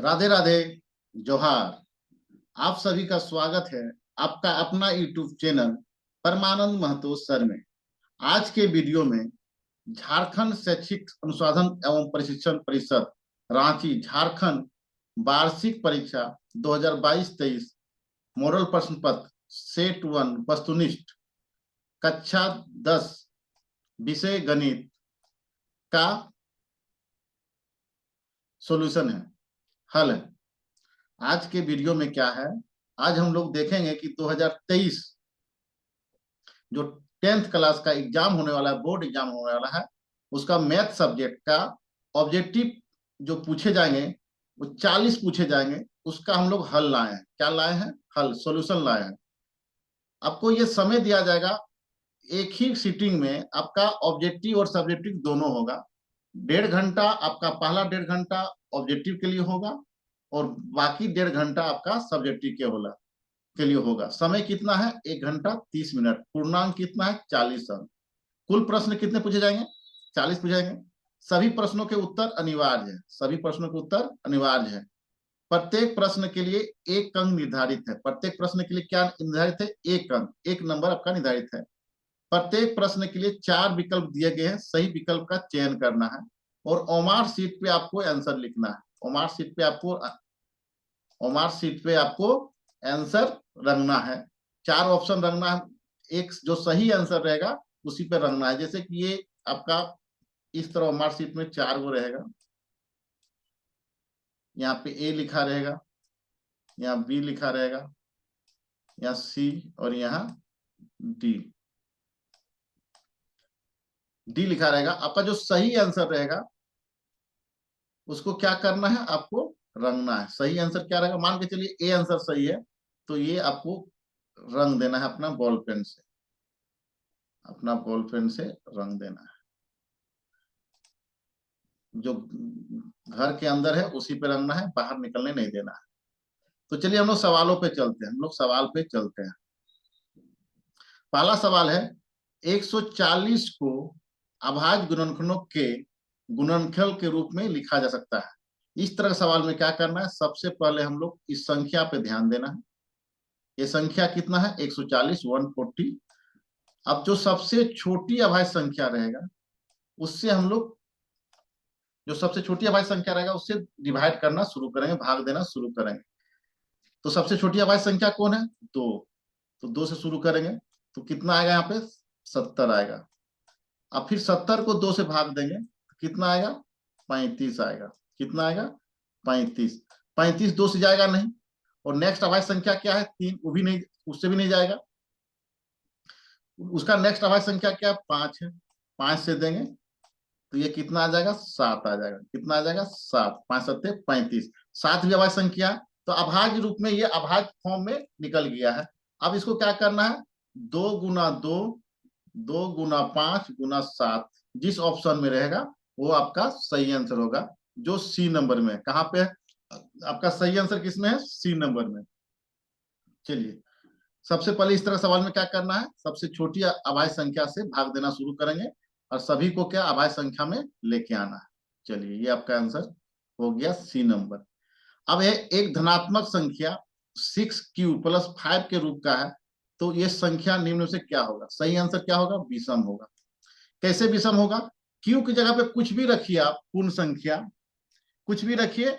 राधे राधे। जोहार। आप सभी का स्वागत है आपका अपना यूट्यूब चैनल परमानंद महतो सर में। आज के वीडियो में झारखंड शैक्षिक अनुसंधान एवं प्रशिक्षण परिषद रांची झारखंड वार्षिक परीक्षा 2022-23 मॉडल प्रश्न पत्र सेट 1 वस्तुनिष्ठ कक्षा 10 विषय गणित का सॉल्यूशन है, हल है। आज के वीडियो में क्या है, आज हम लोग देखेंगे कि 2023 जो 10th क्लास का एग्जाम होने वाला है, बोर्ड एग्जाम होने वाला है, उसका मैथ सब्जेक्ट का ऑब्जेक्टिव जो पूछे जाएंगे वो 40 पूछे जाएंगे। उसका हम लोग हल लाए हैं। क्या लाए हैं? हल, सॉल्यूशन लाए हैं। आपको ये समय दिया जाएगा, एक ही सीटिंग में आपका ऑब्जेक्टिव और सब्जेक्टिव दोनों होगा। 1.5 घंटा आपका पहला 1.5 घंटा ऑब्जेक्टिव के लिए होगा और बाकी 1.5 घंटा आपका सब्जेक्टिव के लिए होगा। समय कितना है? 1 घंटा 30 मिनट। पूर्णांक कितना है? 40 अंक। कुल प्रश्न कितने पूछे जाएंगे? 40 पूछे जाएंगे। सभी प्रश्नों के उत्तर अनिवार्य है। सभी प्रश्नों के उत्तर अनिवार्य है। प्रत्येक प्रश्न के लिए 1 अंक निर्धारित है। प्रत्येक प्रश्न के लिए क्या निर्धारित है? 1 अंक, 1 नंबर आपका निर्धारित है। प्रत्येक प्रश्न के लिए 4 विकल्प दिए गए हैं। सही विकल्प का चयन करना है और ओमार शीट पे आपको आंसर लिखना है। ओमार शीट पे आपको आंसर रंगना है। 4 ऑप्शन रंगना है। एक जो सही आंसर रहेगा उसी पे रंगना है। जैसे कि ये आपका इस तरह ओमार शीट में 4 वो रहेगा। यहाँ पे ए लिखा रहेगा, यहाँ बी लिखा रहेगा, यहाँ सी और यहाँ डी डी लिखा रहेगा। आपका जो सही आंसर रहेगा उसको क्या करना है? आपको रंगना है। सही आंसर क्या रहेगा? मान के चलिए ए आंसर सही है तो ये आपको रंग देना है अपना बॉल पेन से। अपना बॉल पेन से रंग देना है। जो घर के अंदर है उसी पे रंगना है, बाहर निकलने नहीं देना है। तो चलिए हम लोग सवालों पे चलते हैं। हम लोग सवाल पे चलते हैं। पहला सवाल है, 140 को अभाज्य गुणनखंडों के गुणनफल के रूप में लिखा जा सकता है। इस तरह के सवाल में क्या करना है? सबसे पहले हम लोग इस संख्या पे ध्यान देना है। ये संख्या कितना है? 140, 140। अब जो सबसे छोटी अभाज्य संख्या रहेगा उससे हम लोग, जो सबसे छोटी अभाज्य संख्या रहेगा उससे डिवाइड करना शुरू करेंगे, भाग देना शुरू करेंगे। तो सबसे छोटी अभाज्य संख्या कौन है? 2। तो 2 से शुरू करेंगे तो कितना आएगा? यहाँ पे 70 आएगा। अब फिर 70 को 2 से भाग देंगे तो कितना आएगा? 35 आएगा। कितना आएगा? 35। 35 2 से जाएगा नहीं। और नेक्स्ट अभाज्य संख्या क्या है? 3। वो भी नहीं, उससे भी नहीं जाएगा। उसका नेक्स्ट अभाज्य संख्या क्या है? 5 है। 5 से देंगे तो ये कितना आ जाएगा? 7 आ जाएगा। कितना आ जाएगा? 7। 5 सत्ते 35। 7 भी अभाज्य संख्या है तो अभाज्य रूप में ये अभाज्य फॉर्म में निकल गया है। अब इसको क्या करना है? 2 गुना 2, 2 गुना 5 गुना 7, जिस ऑप्शन में रहेगा वो आपका सही आंसर होगा, जो सी नंबर में है। कहाँ पे है आपका सही आंसर? किसमें है? सी नंबर में। चलिए, सबसे पहले इस तरह सवाल में क्या करना है? सबसे छोटी अभाज्य संख्या से भाग देना शुरू करेंगे और सभी को क्या अभाज्य संख्या में लेके आना है। चलिए, ये आपका आंसर हो गया सी नंबर। अब है एक धनात्मक संख्या 6q+5 के रूप का है तो ये संख्या निम्न में से क्या होगा? सही आंसर क्या होगा? विषम होगा। कैसे विषम होगा? q की जगह पे कुछ भी रखिए, आप पूर्ण संख्या कुछ भी रखिए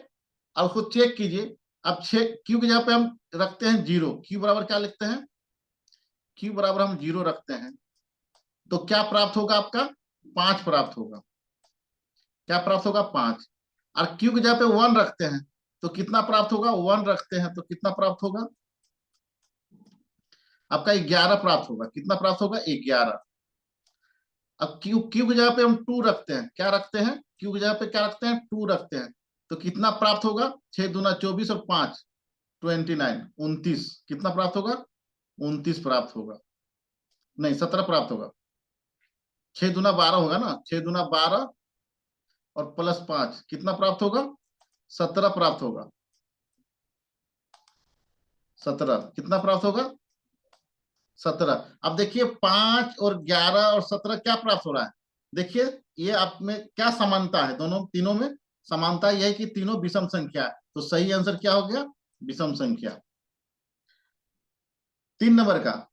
और उसको चेक कीजिए। अब q की जगह पे हम रखते हैं 0। q बराबर क्या लिखते हैं? q बराबर हम 0 रखते हैं तो क्या प्राप्त होगा? आपका 5 प्राप्त होगा। क्या प्राप्त होगा? 5। और q की जगह पे 1 रखते हैं तो कितना प्राप्त होगा? 1 रखते हैं तो कितना प्राप्त होगा? आपका 11 प्राप्त होगा। कितना प्राप्त होगा? 11। अब क्यू की जगह पे हम 2 रखते हैं। क्या रखते हैं? क्यू की जगह पे क्या रखते हैं? 2 रखते हैं तो कितना प्राप्त होगा? 6 दूना 24 और 5 29, 29। कितना प्राप्त होगा? 29 प्राप्त होगा। नहीं, 17 प्राप्त होगा। 6 दूना 12 होगा ना। 6 दूना 12 और +5 कितना प्राप्त होगा? 17 प्राप्त होगा। 17 कितना प्राप्त होगा? 17। अब देखिए 5 और 11 और 17 क्या प्राप्त हो रहा है? देखिए ये आप में क्या समानता है दोनों तीनों में? समानता यह है कि तीनों विषम संख्या है, तो सही आंसर क्या हो गया, विषम संख्या। 3 नंबर का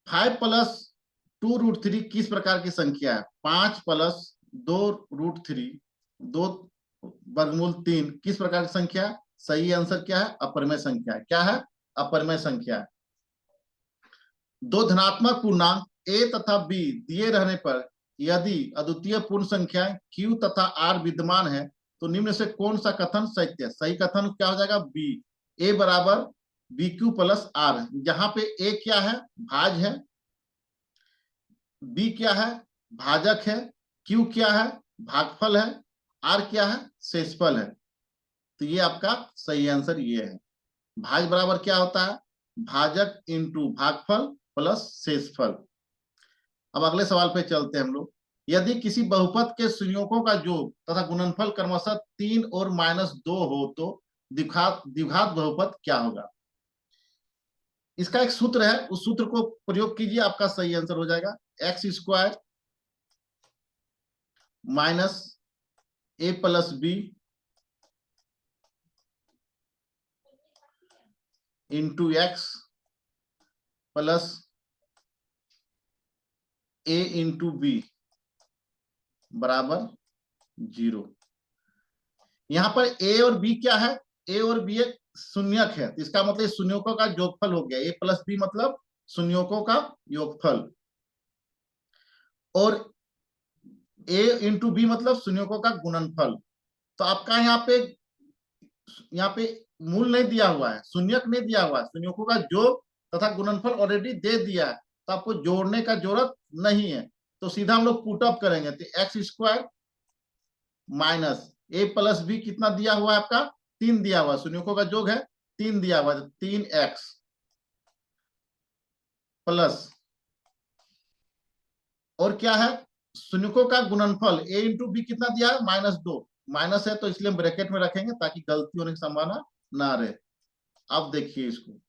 5+2√3 किस प्रकार की संख्या है? 5+2√3 दो वर्गमूल 3 किस प्रकार की संख्या है? सही आंसर क्या है, अपरिमेय संख्या है। क्या है, अपरिमेय संख्या है। दो धनात्मक पूर्णांक a तथा b दिए रहने पर यदि अद्वितीय पूर्ण संख्याएं q तथा r विद्यमान है तो निम्न से कौन सा कथन सत्य है? सही कथन क्या हो जाएगा, b। a बराबर bq प्लस r। यहाँ पे a क्या है, भाज है, b क्या है, भाजक है, q क्या है, भागफल है, r क्या है, शेषफल है। तो ये आपका सही आंसर ये है। भाज बराबर क्या होता है, भाजक इंटू भागफल प्लस शेषफल। अब अगले सवाल पे चलते हैं हम लोग। यदि किसी बहुपद के संयोजकों का योग तथा गुणनफल क्रमशः 3 और -2 हो तो द्विघात बहुपद क्या होगा? इसका एक सूत्र है, उस सूत्र को प्रयोग कीजिए, आपका सही आंसर हो जाएगा। x² minus a plus b into x plus a into b बराबर 0। यहां पर a और b क्या है, a और b एक शून्यक है, तो इसका मतलब शून्यकों का योगफल हो गया। a प्लस बी मतलब शून्यकों का योगफल, और a इंटू बी मतलब शून्यकों का गुणनफल। तो आपका यहाँ पे मूल नहीं दिया हुआ है, शून्यक नहीं दिया हुआ है, शून्यकों का योग तथा गुणनफल ऑलरेडी दे दिया है, तो आपको जोड़ने का जरूरत नहीं है। तो सीधा हम लोग पुट अप करेंगे, तो x² minus a plus B कितना दिया हुआ है आपका, 3 दिया हुआ है, शून्यकों का योग है 3 दिया हुआ है, 3x प्लस, और क्या है, शून्यकों का गुणनफल a इंटू बी कितना दिया है, -2। माइनस है तो इसलिए हम ब्रैकेट में रखेंगे ताकि गलती होने की संभावना ना रहे। अब देखिए इसको,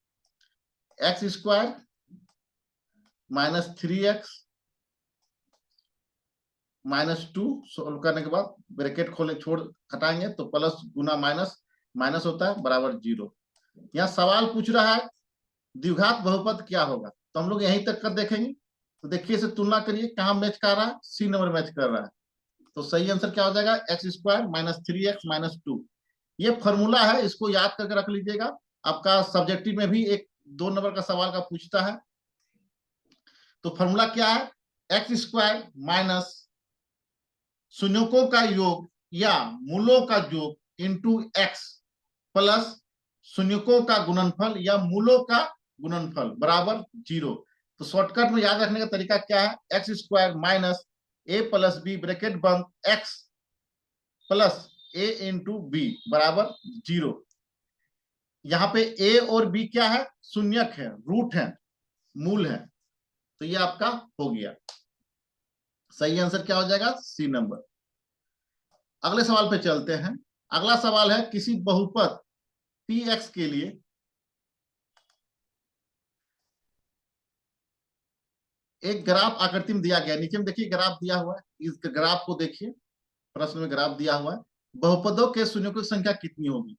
x² -3x -2 सोल्व करने के बाद ब्रैकेट खोले छोड़ हटाएंगे तो प्लस गुना माइनस माइनस होता है बराबर 0। यहाँ सवाल पूछ रहा है द्विघात बहुपद क्या होगा, तो हम लोग यहीं तक कर देखेंगे। तो देखिए इसे तुलना करिए, कहाँ मैच कर रहा है, सी नंबर मैच कर रहा है। तो सही आंसर क्या हो जाएगा, x² -3x -2। ये फॉर्मूला है, इसको याद करके रख लीजिएगा। आपका सब्जेक्टिव में भी 1-2 नंबर का सवाल का पूछता है। तो फॉर्मूला क्या है, x² माइनस शून्यकों का योग या मूलों का योग इंटू x प्लस शून्यकों का गुणनफल या मूलों का गुणनफल बराबर 0। तो शॉर्टकट में याद रखने का तरीका क्या है, x² minus a plus b bracket बंद x plus a into b बराबर 0। यहाँ पे a और b क्या है, शून्यक है, रूट है, मूल है। तो ये आपका हो गया, सही आंसर क्या हो जाएगा, सी नंबर। अगले सवाल पे चलते हैं। अगला सवाल है किसी बहुपद px के लिए एक ग्राफ आकृति में दिया गया, नीचे में देखिए ग्राफ दिया हुआ है, इस ग्राफ को देखिए, प्रश्न में ग्राफ दिया हुआ है। बहुपदों के शून्यों की संख्या कितनी होगी,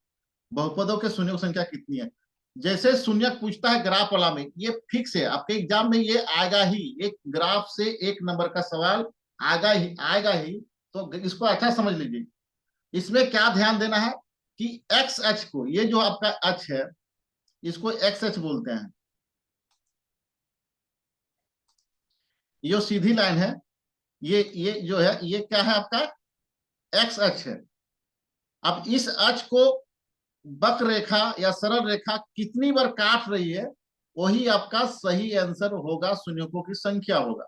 बहुपदों के शून्यों की संख्या कितनी है। जैसे शून्यक पूछता है ग्राफ वाला में, ये फिक्स है, आपके एग्जाम में ये आएगा ही, एक ग्राफ से 1 नंबर का सवाल आएगा ही। तो इसको अच्छा समझ लीजिए। इसमें क्या ध्यान देना है कि एक्स एच को, ये जो आपका एच है इसको एक्स एच बोलते हैं, ये जो सीधी लाइन है, ये जो है ये क्या है आपका एक्स एच है। अब इस एच को वक्र रेखा या सरल रेखा कितनी बार काट रही है, वही आपका सही आंसर होगा, शून्यकों की संख्या होगा।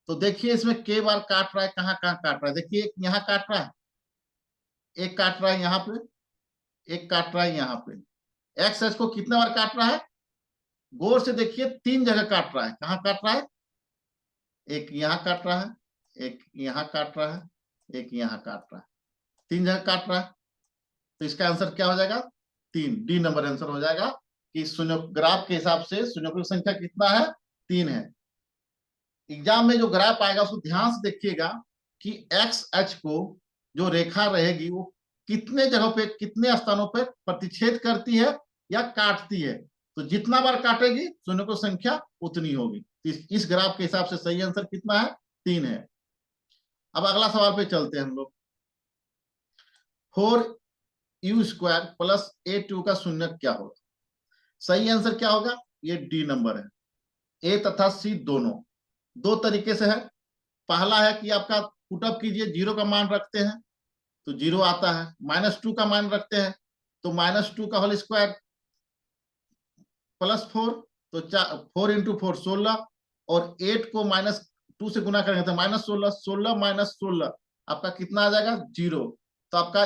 तो देखिए इसमें के बार काट रहा है, कहाँ कहाँ काट रहा है, देखिए एक यहाँ काट रहा है, एक काट रहा है यहाँ पे, एक काट रहा है यहाँ पे। एक्स एच को कितना बार काट रहा है, गौर से देखिए 3 जगह काट रहा है। कहाँ काट रहा है, एक यहाँ काट रहा है, एक यहाँ काट रहा है, एक यहाँ काट रहा है, 3 जगह काट रहा है। तो इसका आंसर क्या हो जाएगा, 3, डी नंबर आंसर हो जाएगा कि शून्य ग्राफ के हिसाब से शून्यों की संख्या कितना है, 3 है। एग्जाम में जो ग्राफ आएगा उसको ध्यान से देखिएगा कि एक्स एच को जो रेखा रहेगी वो कितने जगहों पे, कितने स्थानों पे प्रतिच्छेद करती है या काटती है। तो जितना बार काटेगी शून्य को संख्या उतनी होगी। इस ग्राफ के हिसाब से सही आंसर कितना है, 3 है। अब अगला सवाल पे चलते हैं हम लोग। 4u² प्लस a2 का शून्य क्या होगा। सही आंसर क्या होगा, ये डी नंबर है। ए तथा सी दोनों दो तरीके से है। पहला है कि आपका पुटअप कीजिए, 0 का मान रखते हैं तो 0 आता है, -2 का मान रखते हैं तो -2 का होल स्क्वायर +4, तो 4 × 4 16, और 8 को -2 से गुना करेंगे तो -16, 16 - 16 आपका कितना आ जाएगा, 0। तो आपका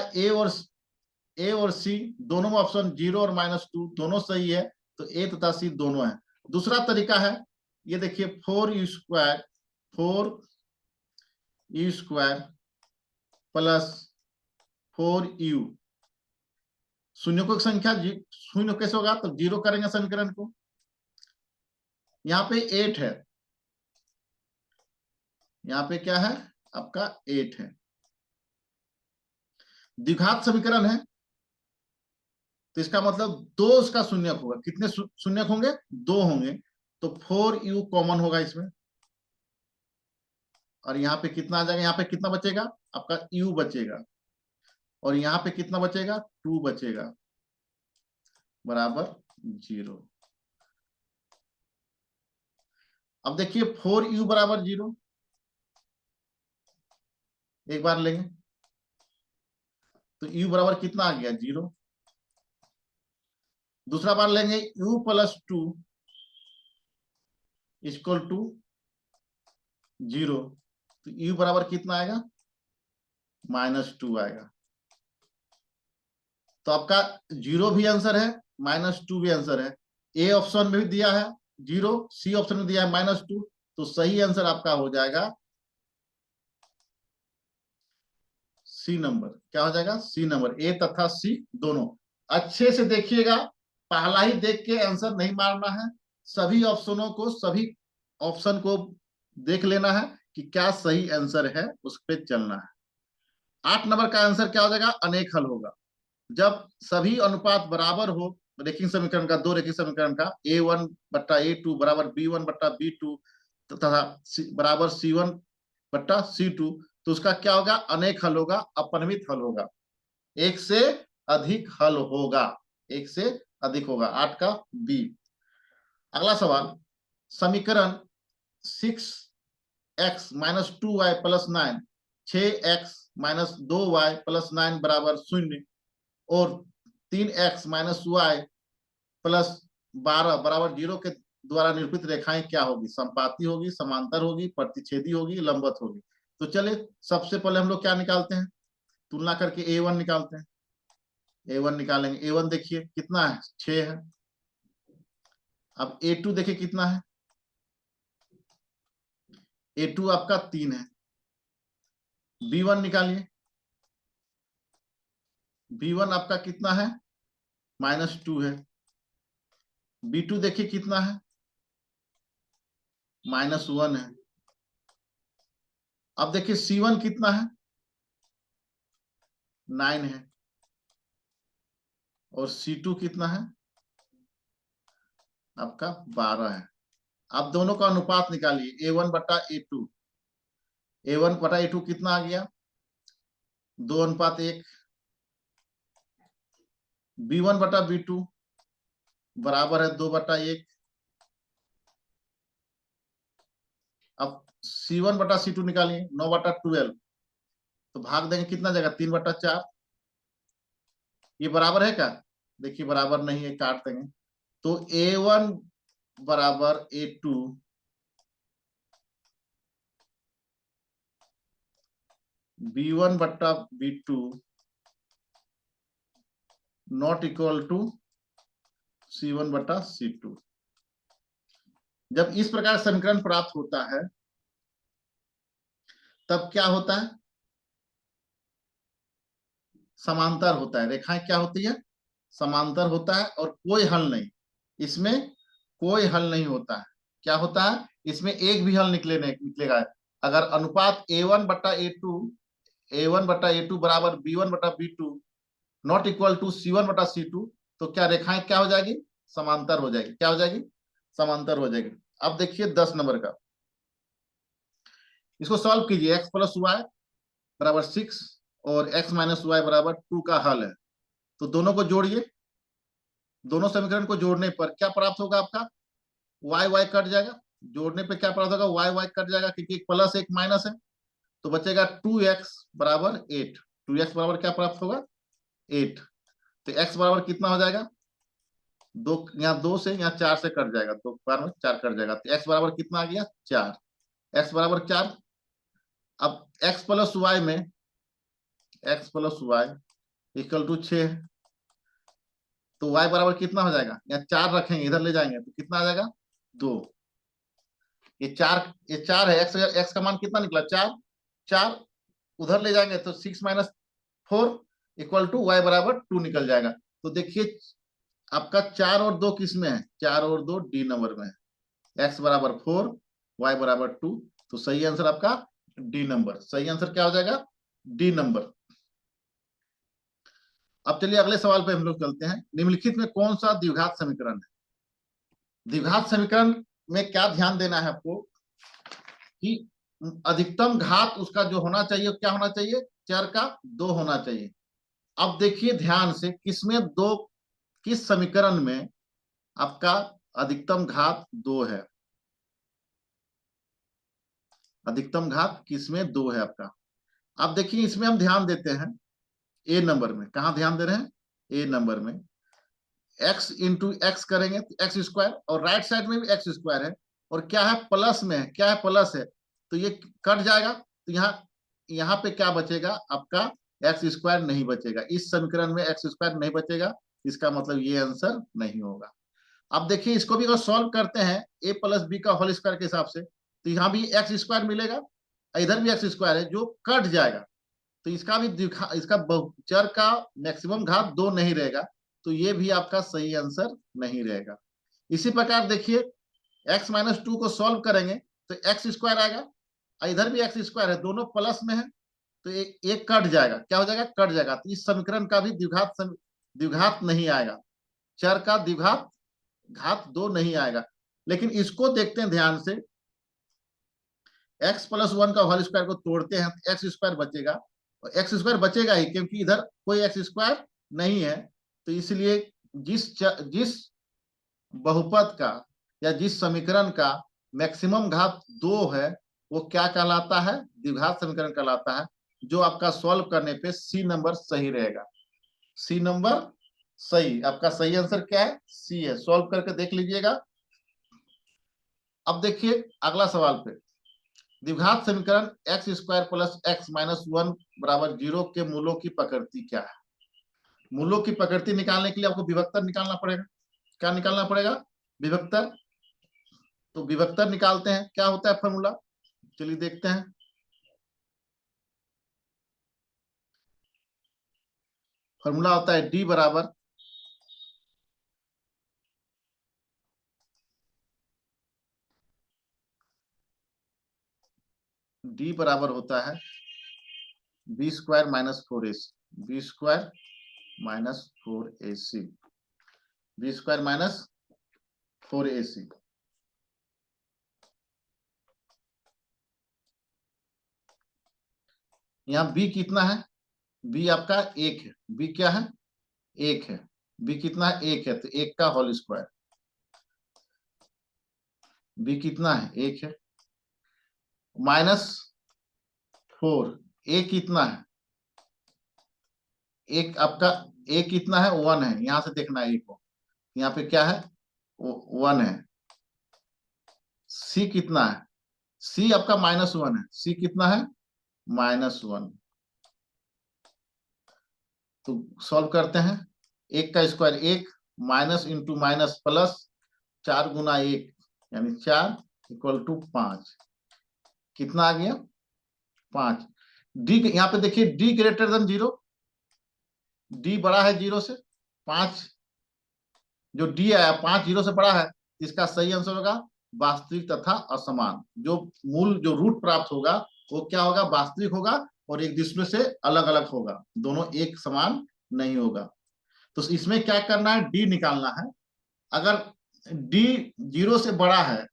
ए और सी दोनों में ऑप्शन 0 और -2 दोनों सही है, तो ए तथा सी दोनों है। दूसरा तरीका है, ये देखिए 4u² प्लस 4u, शून्य को संख्या शून्य कैसे होगा, तो 0 करेंगे समीकरण को। यहाँ पे 8 है, यहाँ पे क्या है आपका 8 है, द्विघात समीकरण है, तो इसका मतलब 2 उसका शून्यक होगा। कितने शून्यक होंगे, 2 होंगे, तो 4u कॉमन होगा इसमें, और यहाँ पे कितना आ जाएगा, यहाँ पे कितना बचेगा आपका u बचेगा, और यहाँ पे कितना बचेगा 2 बचेगा, बराबर 0। अब देखिए 4u बराबर 0, एक बार लेंगे तो u बराबर कितना आ गया 0। दूसरा बार लेंगे u + 2 = 0, तो u बराबर कितना आएगा, -2 आएगा। तो आपका 0 भी आंसर है, -2 भी आंसर है। ए ऑप्शन में भी दिया है 0, सी ऑप्शन में दिया है -2, तो सही आंसर आपका हो जाएगा सी नंबर। क्या हो जाएगा, सी नंबर। ए तथा सी दोनों अच्छे से देखिएगा, पहला ही देख के आंसर नहीं मारना है, सभी ऑप्शन को देख लेना है कि क्या सही आंसर है, उस पर चलना है। 8 नंबर का आंसर क्या हो जाएगा, अनेक हल होगा। जब सभी अनुपात बराबर हो रेखीय समीकरण का, दो रेखीय समीकरण का, a1/a2 बराबर b1/b2 तथा बराबर c1/c2, तो उसका क्या होगा, अनेक हल होगा, अपरिमित हल होगा, एक से अधिक हल होगा, एक से अधिक होगा। 8 का बी। अगला सवाल, समीकरण 6x - 2y + 9, 6x - 2y + 9 बराबर 0, और 3x - y + 12 बराबर 0 के द्वारा निरूपित रेखाएं क्या होगी। संपाती होगी, समांतर होगी, प्रतिच्छेदी होगी, लंबवत होगी। तो चलिए सबसे पहले हम लोग क्या निकालते हैं, तुलना करके a1 निकालते हैं। a1 निकालेंगे, a1 देखिए कितना है, 6 है। अब a2 देखिए कितना है, a2 आपका 3 है। b1 निकालिए, b1 आपका कितना है, -2 है। b2 देखिए कितना है, -1 है। अब देखिए c1 कितना है, 9 है, और c2 कितना है आपका 12 है। आप दोनों का अनुपात निकालिए, a1/a2, a1/a2 कितना आ गया, 2:1, b1/b2 बराबर है 2/1। अब c1/c2 निकालिए, 9/12, तो भाग देंगे कितना जगह, 3/4। ये बराबर है क्या, देखिए बराबर नहीं है, काट देंगे। तो a1 बराबर a2 b1/b2 not equal to c1/c2। जब इस प्रकार समीकरण प्राप्त होता है तब क्या होता है, समांतर होता है, रेखाएं क्या होती है, समांतर होता है, और कोई हल नहीं, इसमें कोई हल नहीं होता है। क्या होता है, इसमें एक भी हल निकलेगा। अगर अनुपात a1/a2 बराबर b1/b2 not equal to C1 बटा C2, तो क्या रेखाएं क्या हो जाएगी, समांतर हो जाएगी। क्या हो जाएगी, समांतर हो जाएगी। अब देखिए 10 नंबर का, इसको सॉल्व कीजिए। x प्लस वाई बराबर 6 और x माइनस वाई बराबर 2 का हल है। तो दोनों को जोड़िए, दोनों समीकरण को जोड़ने पर क्या प्राप्त होगा आपका, वाई वाई कट जाएगा। जोड़ने पे क्या प्राप्त होगा, वाई वाई कट जाएगा, क्योंकि एक प्लस एक माइनस है। तो बचेगा 2x बराबर 8। 2x बराबर क्या प्राप्त होगा, 8। तो x बराबर कितना हो जाएगा, दो, यहाँ 2 से यहाँ 4 से कट जाएगा, तो बार में 4 कट जाएगा। तो x बराबर कितना आ गया, 4। x बराबर 4। अब x प्लस वाई में x plus y equal to 6, तो y बराबर कितना हो जाएगा, यहाँ 4 रखेंगे, इधर ले जाएंगे तो कितना आ जाएगा, 2। ये 4 है, x का मान कितना निकला, 4। 4 उधर ले जाएंगे तो 6 माइनस 4 इक्वल टू वाई बराबर 2 निकल जाएगा। तो देखिए आपका 4 और 2 किस में है, 4 और 2 डी नंबर में है। x बराबर 4, y बराबर 2, तो सही आंसर आपका डी नंबर। सही आंसर क्या हो जाएगा, डी नंबर। अब चलिए अगले सवाल पे हम लोग चलते हैं। निम्नलिखित में कौन सा द्विघात समीकरण है। द्विघात समीकरण में क्या ध्यान देना है आपको कि अधिकतम घात उसका जो होना चाहिए क्या होना चाहिए, चर का 2 होना चाहिए। अब देखिए ध्यान से, किसमें 2, किस समीकरण में आपका अधिकतम घात 2 है, अधिकतम घात किसमें 2 है आपका। अब देखिए इसमें हम ध्यान देते हैं ए नंबर में। कहा ध्यान दे रहे हैं, ए नंबर में x इंटू एक्स करेंगे तो एक्स स्क्वायर, और राइट साइड में भी एक्स स्क्वायर है, और क्या है प्लस में है, क्या है प्लस है, तो ये कट जाएगा। तो यहाँ पे क्या बचेगा आपका, एक्स स्क्वायर नहीं बचेगा। इस समीकरण में एक्स स्क्वायर नहीं बचेगा, इसका मतलब ये आंसर नहीं होगा। अब देखिए इसको भी अगर सॉल्व करते हैं ए प्लस बी का होल स्क्वायर के हिसाब से, तो यहाँ भी एक्स स्क्वायर मिलेगा, इधर भी एक्स स्क्वायर है जो कट जाएगा। तो इसका भी इसका चर का मैक्सिमम घात 2 नहीं रहेगा, तो ये भी आपका सही आंसर नहीं रहेगा। इसी प्रकार देखिए x माइनस 2 को सॉल्व करेंगे तो एक्स स्क्वायर आएगा, इधर भी एक्स स्क्वायर है, दोनों प्लस में है, तो एक कट जाएगा। क्या हो जाएगा, कट जाएगा। तो इस समीकरण का भी द्विघात नहीं आएगा, चर का द्विघात घात 2 नहीं आएगा। लेकिन इसको देखते हैं ध्यान से, x प्लस 1 का होल स्क्वायर को तोड़ते हैं तो एक्स स्क्वायर बचेगा, एक्स स्क्वायर बचेगा ही क्योंकि इधर कोई एक्स स्क्वायर नहीं है। तो इसलिए जिस बहुपद का या जिस समीकरण का मैक्सिमम घात 2 है वो क्या कहलाता है, द्विघात समीकरण कहलाता है, जो आपका सॉल्व करने पे सी नंबर सही रहेगा। सी नंबर सही, आपका सही आंसर क्या है, सी है। सॉल्व करके देख लीजिएगा। अब देखिए अगला सवाल पे, द्विघात समीकरण x square plus x minus 1 बराबर 0 के मूलों की प्रकृति क्या है। मूलों की प्रकृति निकालने के लिए आपको विभक्तर निकालना पड़ेगा। क्या निकालना पड़ेगा, विभक्तर। तो विभक्तर निकालते हैं, क्या होता है फॉर्मूला, चलिए देखते हैं। फॉर्मूला होता है डी बराबर होता है B square minus 4ac, b square minus 4ac, b square minus 4ac। यहाँ b कितना है, b आपका 1 है, b क्या है, 1 है। b कितना है, 1 है, तो 1 का होल स्क्वायर। b कितना है, 1 है, माइनस 4, a कितना है, एक आपका a कितना है, 1 है, यहां से देखना है a को, यहाँ पे क्या है, 1 है। c कितना है, c आपका -1 है, c कितना है, -1। तो सॉल्व करते हैं, 1 का square 1, minus into minus plus, 4 गुना 1 यानी 4 इक्वल टू 5। कितना आ गया, 5। डी यहाँ पे देखिए डी ग्रेटर देन 0, डी बड़ा है 0 से। 5 जो डी आया 5 0 से बड़ा है, इसका सही आंसर होगा वास्तविक तथा असमान। जो मूल जो रूट प्राप्त होगा वो क्या होगा, वास्तविक होगा, और एक दूसरे से अलग अलग होगा, दोनों एक समान नहीं होगा। तो इसमें क्या करना है, डी निकालना है। अगर डी 0 से बड़ा है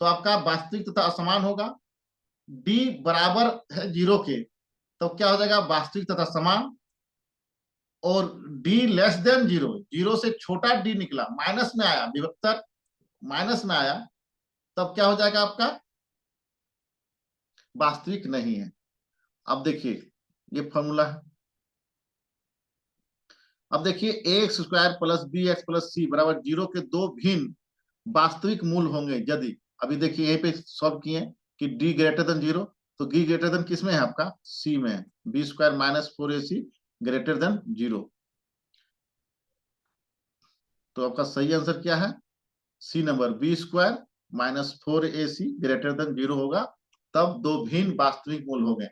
तो आपका वास्तविक तथा असमान होगा। डी बराबर है 0 के तो क्या हो जाएगा, वास्तविक तथा समान। और डी लेस देन 0, 0 से छोटा डी निकला, माइनस में आया, विभक्तर माइनस में आया, तब क्या हो जाएगा आपका, वास्तविक नहीं है। अब देखिए ये फॉर्मूला है। अब देखिए x square plus b x plus c बराबर 0 के दो भिन्न वास्तविक मूल होंगे यदि, अभी देखिए यहीं पे सॉल्व किए कि डी ग्रेटर देन 0, तो डी ग्रेटर देन किस में है आपका, सी में है। B square minus 4ac greater than 0, तो आपका सही आंसर क्या है, C number, B square minus 4ac greater than 0 होगा, तब दो भिन्न वास्तविक मूल होंगे।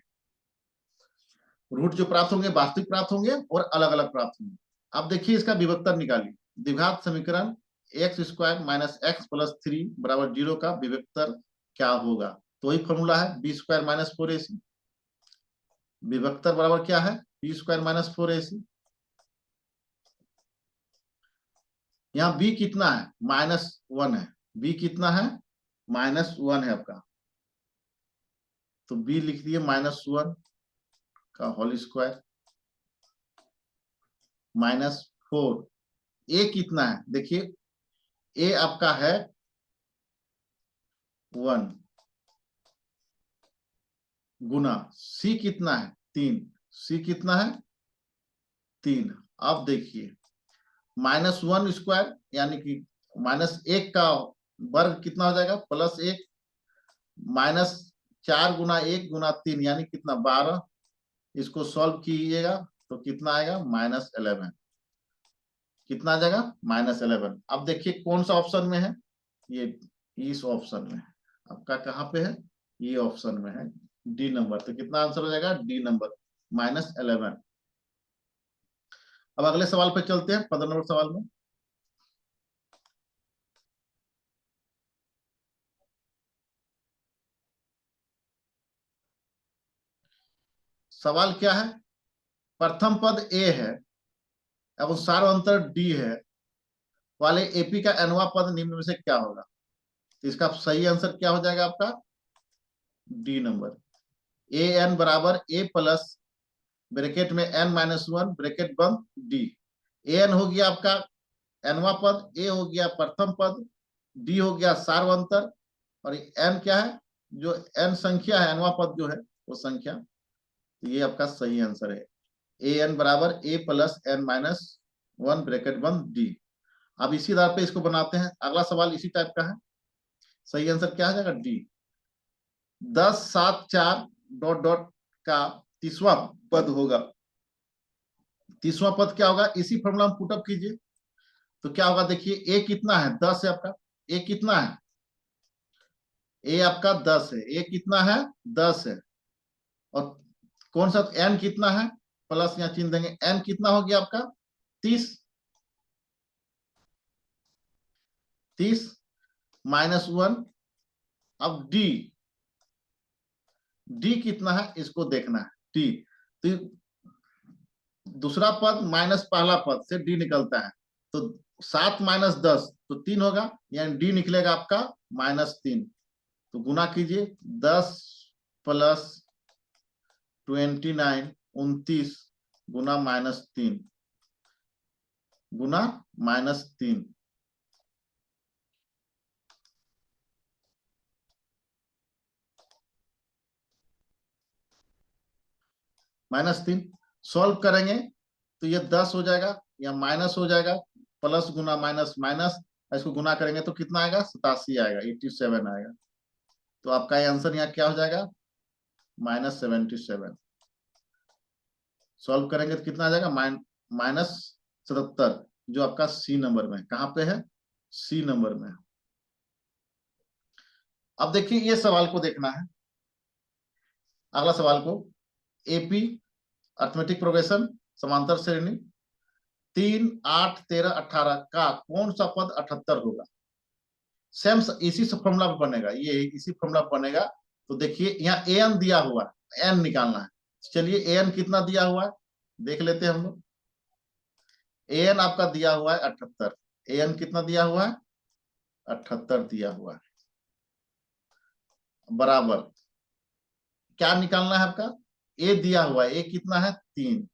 रूट जो प्राप्त होंगे वास्तविक प्राप्त होंगे और अलग अलग प्राप्त होंगे। अब देखिए इसका विभक्तर निकालिए। द्विघात समीकरण x square minus x plus 3 बराबर 0 का विभक्तर क्या होगा, तो वही फॉर्मूला है बी स्क्वायर माइनस 4ac। विभक्तर बराबर क्या है, बी स्क्वायर माइनस 4ac। यहाँ बी कितना है, -1 है। बी कितना है, -1 है आपका, तो बी लिख दिए -1 का होल स्क्वायर -4। ए कितना है, देखिए ए आपका है 1 गुना सी कितना है 3, सी कितना है 3। अब देखिए -1 स्क्वायर यानी कि -1 का वर्ग कितना हो जाएगा, +1, -4 गुना 1 गुना 3 यानी कितना 12। इसको सॉल्व कीजिएगा तो कितना आएगा, -11। कितना आ जाएगा, -11। अब देखिए कौन सा ऑप्शन में है, ये इस ऑप्शन में है आपका, कहाँ पे है, ये ऑप्शन में है, डी नंबर। तो कितना आंसर हो जाएगा, डी नंबर, -11। अब अगले सवाल पे चलते हैं, 15 नंबर सवाल में। सवाल क्या है, प्रथम पद ए है एवं सार्वंतर डी है वाले एपी का nवां पद निम्न में से क्या होगा। तो इसका सही आंसर क्या हो जाएगा आपका, डी नंबर, ए एन बराबर ए प्लस ब्रैकेट में n-1 ब्रैकेट बंद डी। ए एन हो गया आपका nवां पद, ए हो गया प्रथम पद, डी हो गया सार्वंतर, और एन क्या है, जो एन संख्या है, nवां पद जो है वो संख्या। तो ये आपका सही आंसर है, ए एन बराबर ए प्लस n-1 ब्रैकेट बंद डी। अब इसी आधार पे इसको बनाते हैं, अगला सवाल इसी टाइप का है। सही आंसर क्या आ जाएगा, डी। 10 7 4 डॉट डॉट का तीसवां पद होगा। तीसवां पद क्या होगा, इसी फॉर्मूला में पुटअप कीजिए तो क्या होगा, देखिए ए कितना है, 10 है आपका, ए कितना है, ए आपका 10 है, ए कितना है 10 है, और कौन सा एन कितना है, प्लस यहाँ चिन्ह देंगे, एन कितना हो गया आपका 30, 30 -1। अब डी, डी कितना है इसको देखना है, डी। तो दूसरा पद माइनस पहला पद से डी निकलता है, तो 7 - 10 तो 3 होगा, यानी डी निकलेगा आपका -3। तो गुना कीजिए, 10 + 29 29 गुना -3 गुना -3। -3 सॉल्व करेंगे तो ये 10 हो जाएगा या माइनस हो जाएगा, प्लस गुना माइनस माइनस, इसको गुना करेंगे तो कितना आएगा, 87 आएगा, 87 आएगा। तो आपका आंसर यहाँ क्या हो जाएगा, -77। सॉल्व करेंगे तो कितना आ जाएगा, -77, जो आपका सी नंबर में, कहाँ पे है, सी नंबर में। अब देखिए ये सवाल को देखना है, अगला सवाल को, एपी अर्थमेटिक प्रोग्रेशन समांतर श्रेणी 3 8 13 18 का कौन सा पद 78 होगा। सेम इसी से फॉर्मूला पे बनेगा, ये इसी फॉर्मूला पे बनेगा। तो देखिए यहाँ एन दिया हुआ है, एन निकालना है। चलिए एन कितना दिया हुआ है देख लेते हैं हम लोग। एन आपका दिया हुआ है 78, एन कितना दिया हुआ है 78 दिया हुआ है, बराबर क्या निकालना है आपका, ए दिया हुआ है, ए कितना है 3,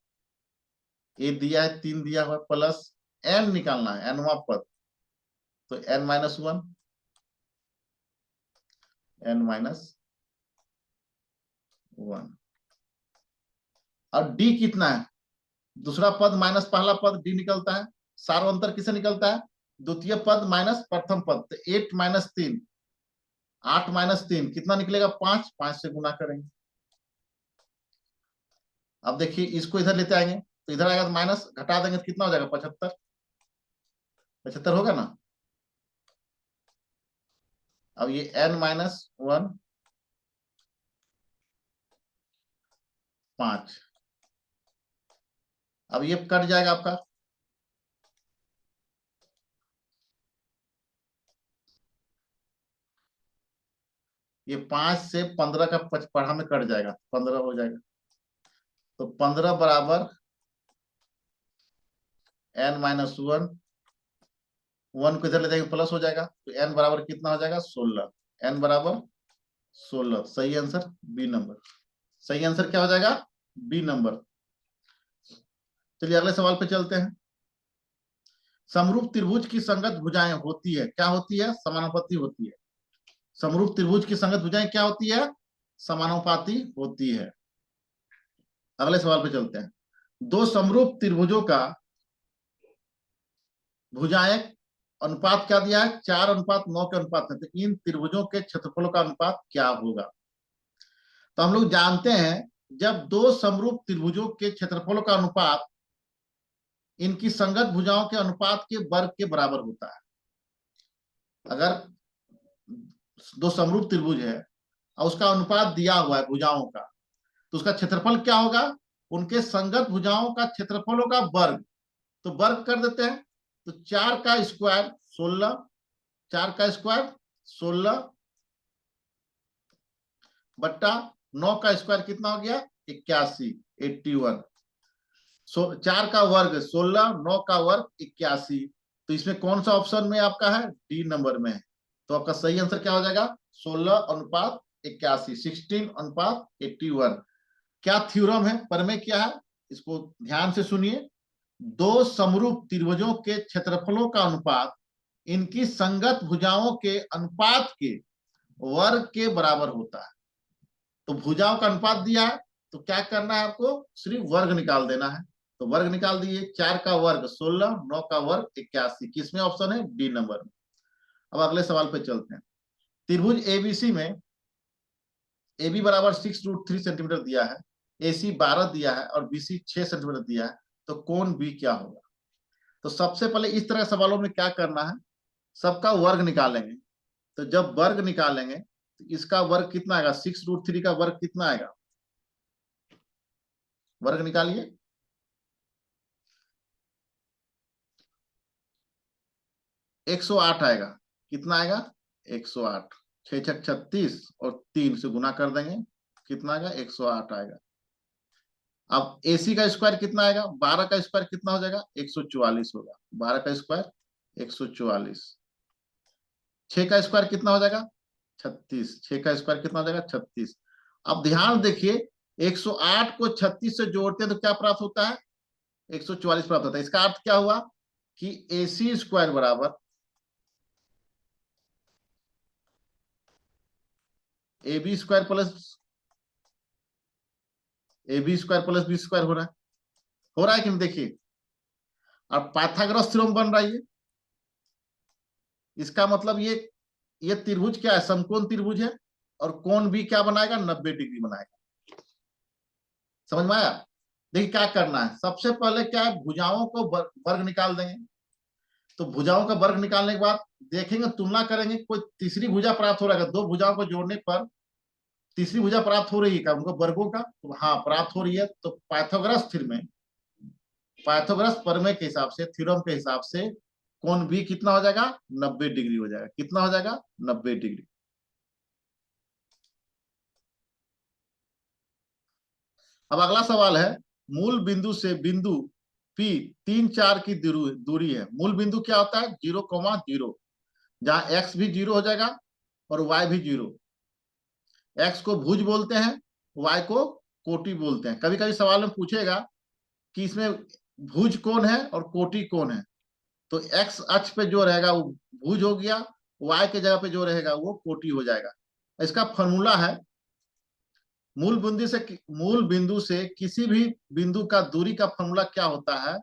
ए दिया है 3 दिया हुआ है, प्लस एन निकालना है एनवा पद, तो n-1, n-1, और डी कितना है, दूसरा पद माइनस पहला पद डी निकलता है, सार्वंतर किसे निकलता है, द्वितीय पद माइनस प्रथम पद, तो 8 - 3, 8 - 3 कितना निकलेगा 5, 5 से गुना करेंगे। अब देखिए इसको इधर लेते आएंगे तो इधर आएगा तो माइनस, घटा देंगे तो कितना हो जाएगा 75, 75 होगा ना। अब ये n-1 5, अब ये कट जाएगा आपका, ये 5 से 15 का पढ़ा में कट जाएगा, 15 हो जाएगा, तो 15 बराबर n-1, 1 को इधर ले जाएंगे प्लस हो जाएगा, तो n बराबर कितना हो जाएगा 16, n बराबर 16, सही आंसर बी नंबर, सही आंसर क्या हो जाएगा बी नंबर। चलिए अगले सवाल पे चलते हैं। समरूप त्रिभुज की संगत भुजाएं होती है, क्या होती है, समानुपाती होती है। समरूप त्रिभुज की संगत भुजाएं क्या होती है, समानुपाती होती है। अगले सवाल पे चलते हैं। दो समरूप त्रिभुजों का भुजाएं अनुपात क्या दिया है, 4:9 के अनुपात में, तो इन त्रिभुजों के क्षेत्रफलों का अनुपात क्या होगा। तो हम लोग जानते हैं जब दो समरूप त्रिभुजों के क्षेत्रफलों का अनुपात इनकी संगत भुजाओं के अनुपात के वर्ग के बराबर होता है। अगर दो समरूप त्रिभुज है और उसका अनुपात दिया हुआ है भुजाओं का, तो उसका क्षेत्रफल क्या होगा, उनके संगत भुजाओं का क्षेत्रफलों का वर्ग, तो वर्ग कर देते हैं, तो 4 का स्क्वायर 16, 4 का स्क्वायर 16 बट्टा 9 का स्क्वायर कितना हो गया 81, 81, 4 का वर्ग 16, 9 का वर्ग 81, तो इसमें कौन सा ऑप्शन में आपका है, डी नंबर में है। तो आपका सही आंसर क्या हो जाएगा 16:81, 16:81। क्या थ्योरम है, प्रमेय क्या है, इसको ध्यान से सुनिए। दो समरूप त्रिभुजों के क्षेत्रफलों का अनुपात इनकी संगत भुजाओं के अनुपात के वर्ग के बराबर होता है। तो भुजाओं का अनुपात दिया है, तो क्या करना है आपको, सिर्फ वर्ग निकाल देना है, तो वर्ग निकाल दिए, 4 का वर्ग 16, 9 का वर्ग 81, किसमें ऑप्शन है, डी नंबर में। अब अगले सवाल पे चलते हैं। त्रिभुज एबीसी में ए बी बराबर 6√3 सेंटीमीटर दिया है, ए सी 12 दिया है और बी सी 6 सेंटीमीटर दिया है, तो कोण बी क्या होगा। तो सबसे पहले इस तरह सवालों में क्या करना है, सबका वर्ग निकालेंगे, तो जब वर्ग निकालेंगे तो इसका वर्ग कितना आएगा, 6√3 का वर्ग कितना आएगा, वर्ग निकालिए, 108 आएगा, कितना आएगा 108, 6 - 6 = 36 और 3 से गुना कर देंगे, कितना आएगा 108 आएगा। अब AC का स्क्वायर कितना आएगा, 12 का स्क्वायर कितना हो जाएगा 144 होगा, 12 का स्क्वायर 144, 6 का स्क्वायर कितना हो जाएगा 36, 6 का स्क्वायर कितना हो जाएगा 36। अब ध्यान देखिए 108 को 36 से जोड़ते हैं तो क्या प्राप्त होता है 144 प्राप्त होता है। इसका अर्थ क्या हुआ कि AC स्क्वायर बराबर AB square plus B square हो रहा है कि नहीं, देखिए अब पाइथागोरस थ्योरम बन रहा है इसका मतलब ये त्रिभुज क्या है, समकोण त्रिभुज है, और कोण भी क्या बनाएगा 90 डिग्री बनाएगा, समझ में आया। देखिए क्या करना है, सबसे पहले क्या है, भुजाओं को वर्ग निकाल देंगे, तो भुजाओं का वर्ग निकालने के बाद देखेंगे, तुलना करेंगे, कोई तीसरी भुजा प्राप्त हो रहा है, दो भुजाओं को जोड़ने पर तीसरी भुजा प्राप्त हो रही है क्या उनको वर्गों का, तो हाँ प्राप्त हो रही है, तो पाइथागोरस प्रमेय के हिसाब से, थ्योरम के हिसाब से कोण भी कितना हो जाएगा 90 डिग्री हो जाएगा, कितना हो जाएगा 90 डिग्री। अब अगला सवाल है, मूल बिंदु से बिंदु पी 3 4 की दूरी है। मूल बिंदु क्या होता है? 0,0, जहां एक्स भी 0 हो जाएगा और वाई भी 0। एक्स को भुज बोलते हैं, वाई को कोटि बोलते हैं। कभी कभी सवाल में पूछेगा कि इसमें भुज कौन है और कोटि कौन है, तो एक्स अक्ष पे जो रहेगा वो भुज हो गया, वाई के जगह पे जो रहेगा वो कोटि हो जाएगा। इसका फॉर्मूला है, मूल बिंदु से किसी भी बिंदु का दूरी का फॉर्मूला क्या होता है?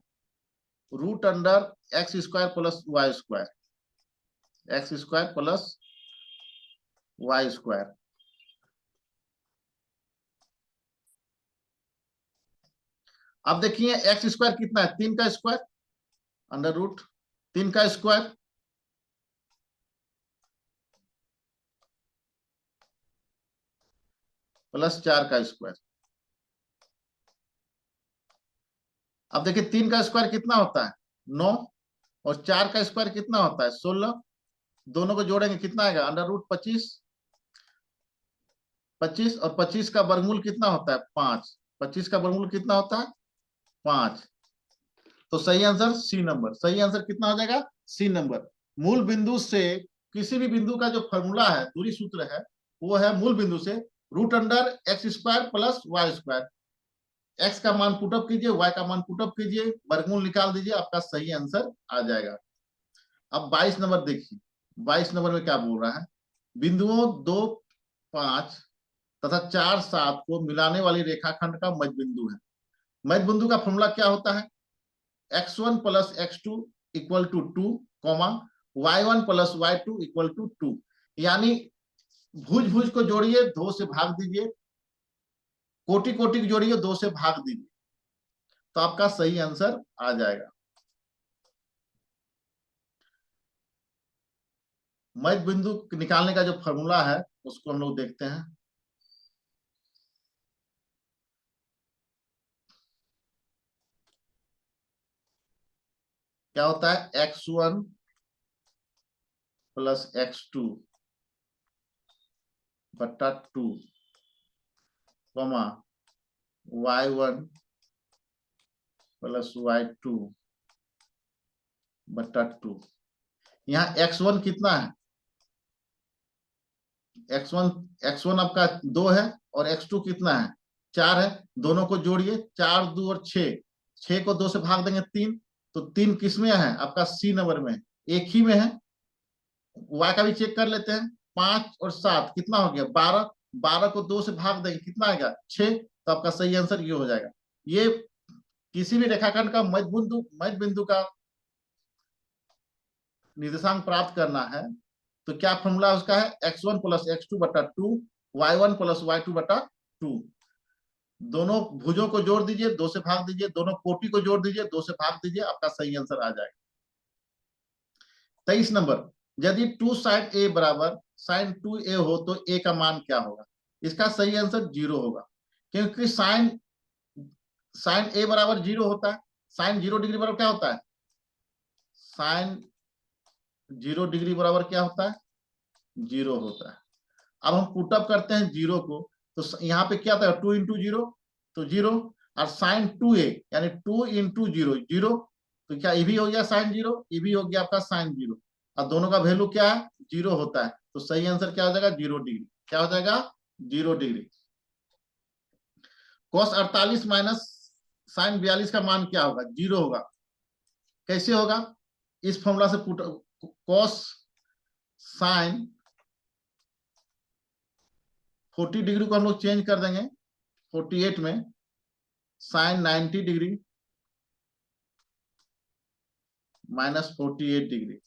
√x² plus y², x² plus y²। अब देखिए x² कितना है? 3 का स्क्वायर, √3 का स्क्वायर प्लस 4 का स्क्वायर। अब देखिए 3 का स्क्वायर कितना होता है? 9, और 4 का स्क्वायर कितना होता है? 16। दोनों को जोड़ेंगे कितना आएगा? √25। 25 और 25 का वर्गमूल कितना होता है? 5। 25 का वर्गमूल कितना होता है? 5। तो सही आंसर सी नंबर। सही आंसर कितना हो जाएगा? C number. मूल बिंदु से किसी भी बिंदु का जो फॉर्मूला है, दूरी सूत्र है, वो है मूल बिंदु से √x² प्लस y²। एक्स का मान पुटअप कीजिए, वाई का मान पुटअप कीजिए, वर्गमूल निकाल दीजिए, आपका सही आंसर आ जाएगा। अब 22 नंबर देखिए। 22 नंबर में क्या बोल रहा है? बिंदुओं 2 5 तथा 4 7 को मिलाने वाली रेखाखंड का मध्य बिंदु है। मध्य बिंदु का फॉर्मूला क्या होता है? x1 plus x2 equal to 2, comma y1 plus y2 equal to 2। यानी भुज भुज को जोड़िए, 2 से भाग दीजिए, कोटि कोटि को जोड़िए, 2 से भाग दीजिए, तो आपका सही आंसर आ जाएगा। मध्य बिंदु निकालने का जो फॉर्मूला है उसको हम लोग देखते हैं। क्या होता है? x1 प्लस x2 बट्टा 2, कॉमा y1 प्लस y2 बट्टा 2। यहाँ x1 कितना है? x1 आपका 2 है, और x2 कितना है? 4 है। दोनों को जोड़िए, 4 2 और 6, 6 को 2 से भाग देंगे 3, तो 3 किस में है? आपका सी नंबर में, एक ही में है। y का भी चेक कर लेते हैं। 5 और 7 कितना हो गया? 12। 12 को 2 से भाग देंगे, कितना आएगा? 6। तो आपका सही आंसर ये हो जाएगा। ये किसी भी रेखाखंड का मध्य बिंदु का निर्देशांक प्राप्त करना है, तो क्या फॉर्मूला उसका है? x1 प्लस x2 बटा 2, y1 प्लस y2 बटा 2। दोनों भुजों को जोड़ दीजिए, 2 से भाग दीजिए, दोनों कोटि को जोड़ दीजिए, 2 से भाग दीजिए, आपका सही आंसर आ जाएगा। 23 नंबर, यदि 2 साइन ए बराबर साइन 2a हो तो a का मान क्या होगा? इसका सही आंसर 0 होगा, क्योंकि साइन साइन ए बराबर 0 होता है। साइन 0 डिग्री बराबर क्या होता है? साइन 0 डिग्री बराबर क्या होता है? 0 होता है। अब हम पुटअप करते हैं 0 को, तो यहाँ पे क्या था? 2 इंटू 0, तो 0। और साइन 2a यानी 2 इंटू 0, 0, तो क्या ये भी हो गया साइन 0, ये भी हो गया आपका साइन 0, और दोनों का वैल्यू क्या है? 0 होता है। तो सही आंसर क्या हो जाएगा? 0 डिग्री। क्या हो जाएगा? 0 डिग्री। cos 48 माइनस साइन 42 का मान क्या होगा? 0 होगा। कैसे होगा? इस फॉर्मूला से पुट cos साइन 40 डिग्री को हम लोग चेंज कर देंगे 48 में, साइन 90 डिग्री माइनस 48 डिग्री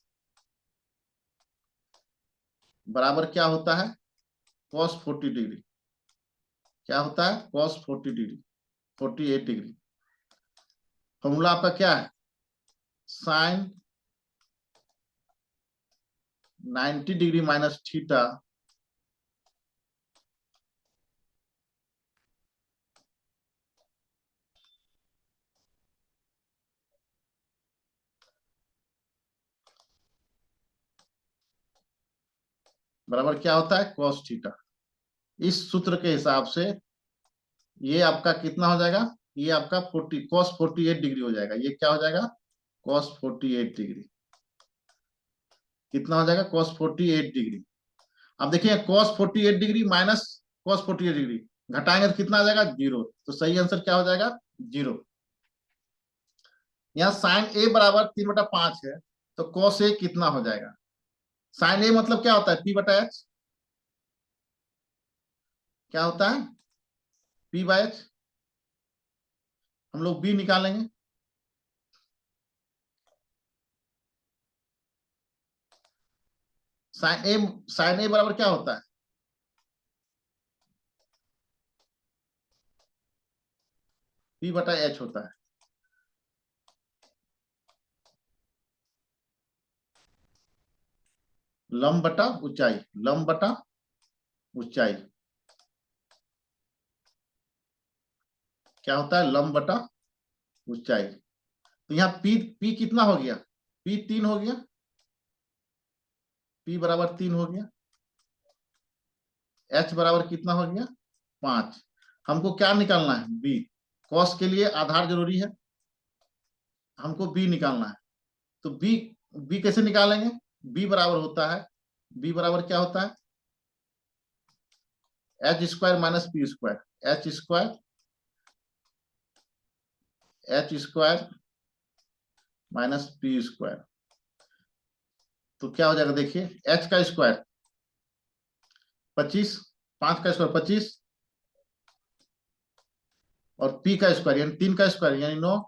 बराबर क्या होता है? cos 40 degree. क्या होता है? cos 40 degree, 48 degree. फॉर्मूला आपका क्या है? साइन 90 डिग्री माइनस थीटा बराबर क्या होता है? cos theta. इस सूत्र के हिसाब से ये आपका कितना हो जाएगा? ये आपका 40 cos 48 डिग्री हो जाएगा। ये क्या हो जाएगा? cos 48 degree. कितना हो जाएगा? cos 48 degree. अब देखिए cos 48 degree minus cos 48 degree घटाएंगे तो कितना आ जाएगा? 0। तो सही आंसर क्या हो जाएगा? 0। यहाँ साइन ए बराबर 3/5 है, तो cos ए कितना हो जाएगा? साइन ए मतलब क्या होता है? P/H। क्या होता है? P/H। हम लोग B निकालेंगे। साइन ए बराबर क्या होता है? P/H होता है। लंब बटा ऊंचाई। लंब बटा ऊंचाई क्या होता है? लंब बटा ऊंचाई। तो यहाँ पी कितना हो गया? पी 3 हो गया। पी बराबर 3 हो गया। एच बराबर कितना हो गया? 5। हमको क्या निकालना है? बी। कॉस के लिए आधार जरूरी है, हमको बी निकालना है। तो बी बी कैसे निकालेंगे? बी बराबर होता है, बी बराबर क्या होता है? H² minus P²। H² minus P²। तो क्या हो जाएगा? देखिए H का स्क्वायर 25, 5 का स्क्वायर 25, और P का स्क्वायर यानी 3 का स्क्वायर यानी 9।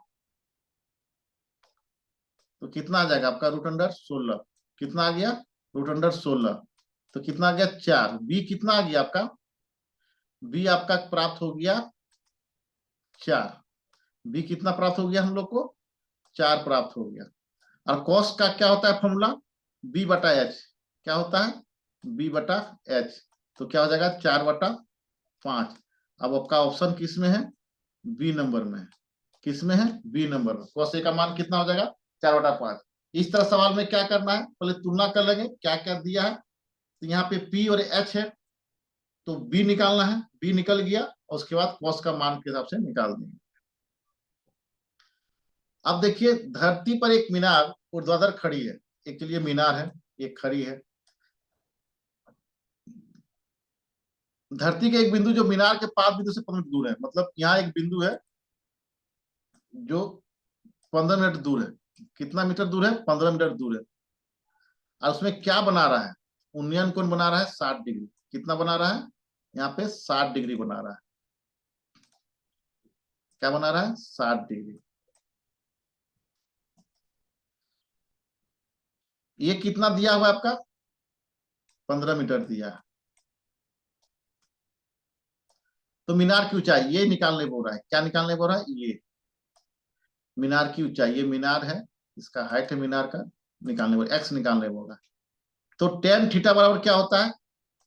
तो कितना आ जाएगा आपका? √16। कितना आ गया? √16। तो कितना आ गया? 4। बी कितना आ गया आपका? बी आपका प्राप्त हो गया 4। बी कितना प्राप्त हो गया हम लोग को? 4 प्राप्त हो गया। और कॉस का क्या होता है फॉर्मूला? B/H। क्या होता है? B/H। तो क्या हो जाएगा? 4/5। अब आपका ऑप्शन किस में है? बी नंबर में। किस में है? बी नंबर में। cos A का मान कितना हो जाएगा? 4/5। इस तरह सवाल में क्या करना है? पहले तुलना कर लेंगे क्या क्या दिया है। तो यहाँ पे P और H है, तो B निकालना है। B निकल गया और उसके बाद cos का मान के हिसाब से निकाल देंगे। अब देखिए धरती पर एक मीनार ऊर्ध्वाधर खड़ी है। एक के लिए मीनार है, एक खड़ी है। धरती के एक बिंदु जो मीनार के पाद बिंदु से 15 मीटर दूर है, मतलब यहाँ एक बिंदु है जो 15 मीटर दूर है। कितना मीटर दूर है? 15 मीटर दूर है। और उसमें क्या बना रहा है? उन्नयन कोण बना रहा है 60 डिग्री। कितना बना रहा है? यहाँ पे 60 डिग्री बना रहा है। क्या बना रहा है? 60 डिग्री। ये कितना दिया हुआ है आपका? 15 मीटर दिया है। तो मीनार की ऊंचाई ये निकालने बोल रहा है। क्या निकालने बोल रहा है? ये मीनार की ऊंचाई। ये मीनार है, इसका हाइट है मीनार का। निकालने बोल एक्स निकालने बोल। तो टेन थीटा बराबर क्या होता है?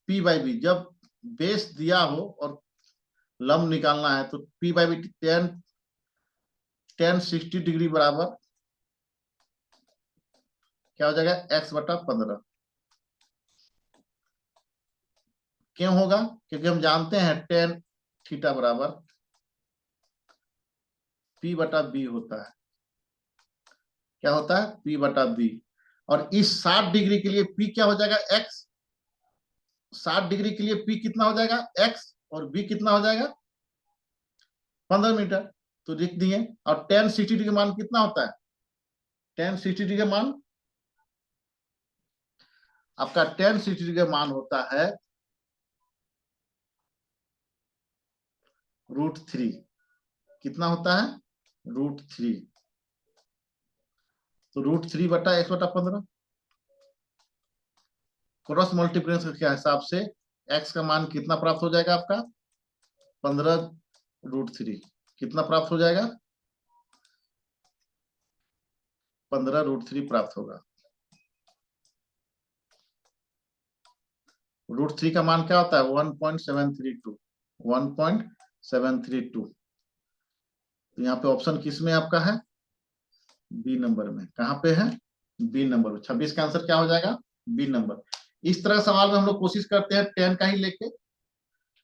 P/B। जब बेस दिया हो और लंब निकालना है तो P/B टेन 60 डिग्री बराबर क्या हो जाएगा? x/15। क्यों होगा? क्योंकि हम जानते हैं टेन थीटा बराबर P/B होता है। क्या होता है? P/B। और इस 60 डिग्री के लिए P क्या हो जाएगा? x। 60 डिग्री के लिए P कितना हो जाएगा? x। और B कितना हो जाएगा? 15 मीटर। तो लिख दिए। और टेन 60 डिग्री का मान कितना होता है? टेन 60 डिग्री का मान आपका टेन 60 डिग्री का मान होता है √3। कितना होता है? √3। तो √3/x/15 क्रॉस मल्टीप्लिकेशन के हिसाब से x का मान कितना प्राप्त हो जाएगा आपका? 15√3। कितना प्राप्त हो जाएगा? 15√3 प्राप्त होगा। √3 का मान क्या होता है? 1.732। 1.732। तो यहाँ पे ऑप्शन किस में आपका है? बी नंबर में। कहाँ पे है? बी नंबर में। 26 का आंसर क्या हो जाएगा? B number. इस तरह सवाल में हम लोग कोशिश करते हैं 10 का ही लेके।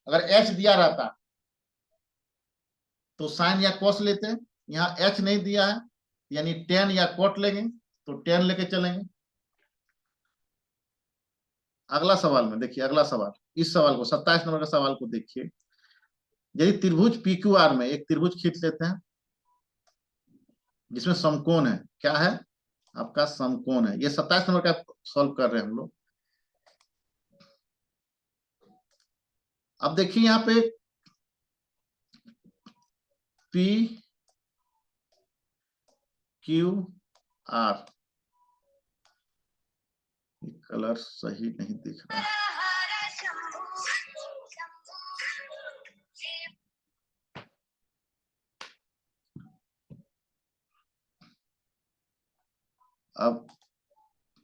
अगर एच दिया रहता तो साइन या कॉस लेते हैं, यहाँ एच नहीं दिया है यानी टेन या कॉट लेंगे, तो टेन लेके चलेंगे। अगला सवाल में देखिए, अगला सवाल, इस सवाल को 27 नंबर का सवाल को देखिए। यदि त्रिभुज पी क्यू आर में एक त्रिभुज खींच लेते हैं जिसमें समकोण है, क्या है आपका समकोण है, ये 27 नंबर का सॉल्व कर रहे हैं हम लोग। अब देखिए यहाँ पे पी क्यू आर, कलर सही नहीं दिख रहा है। अब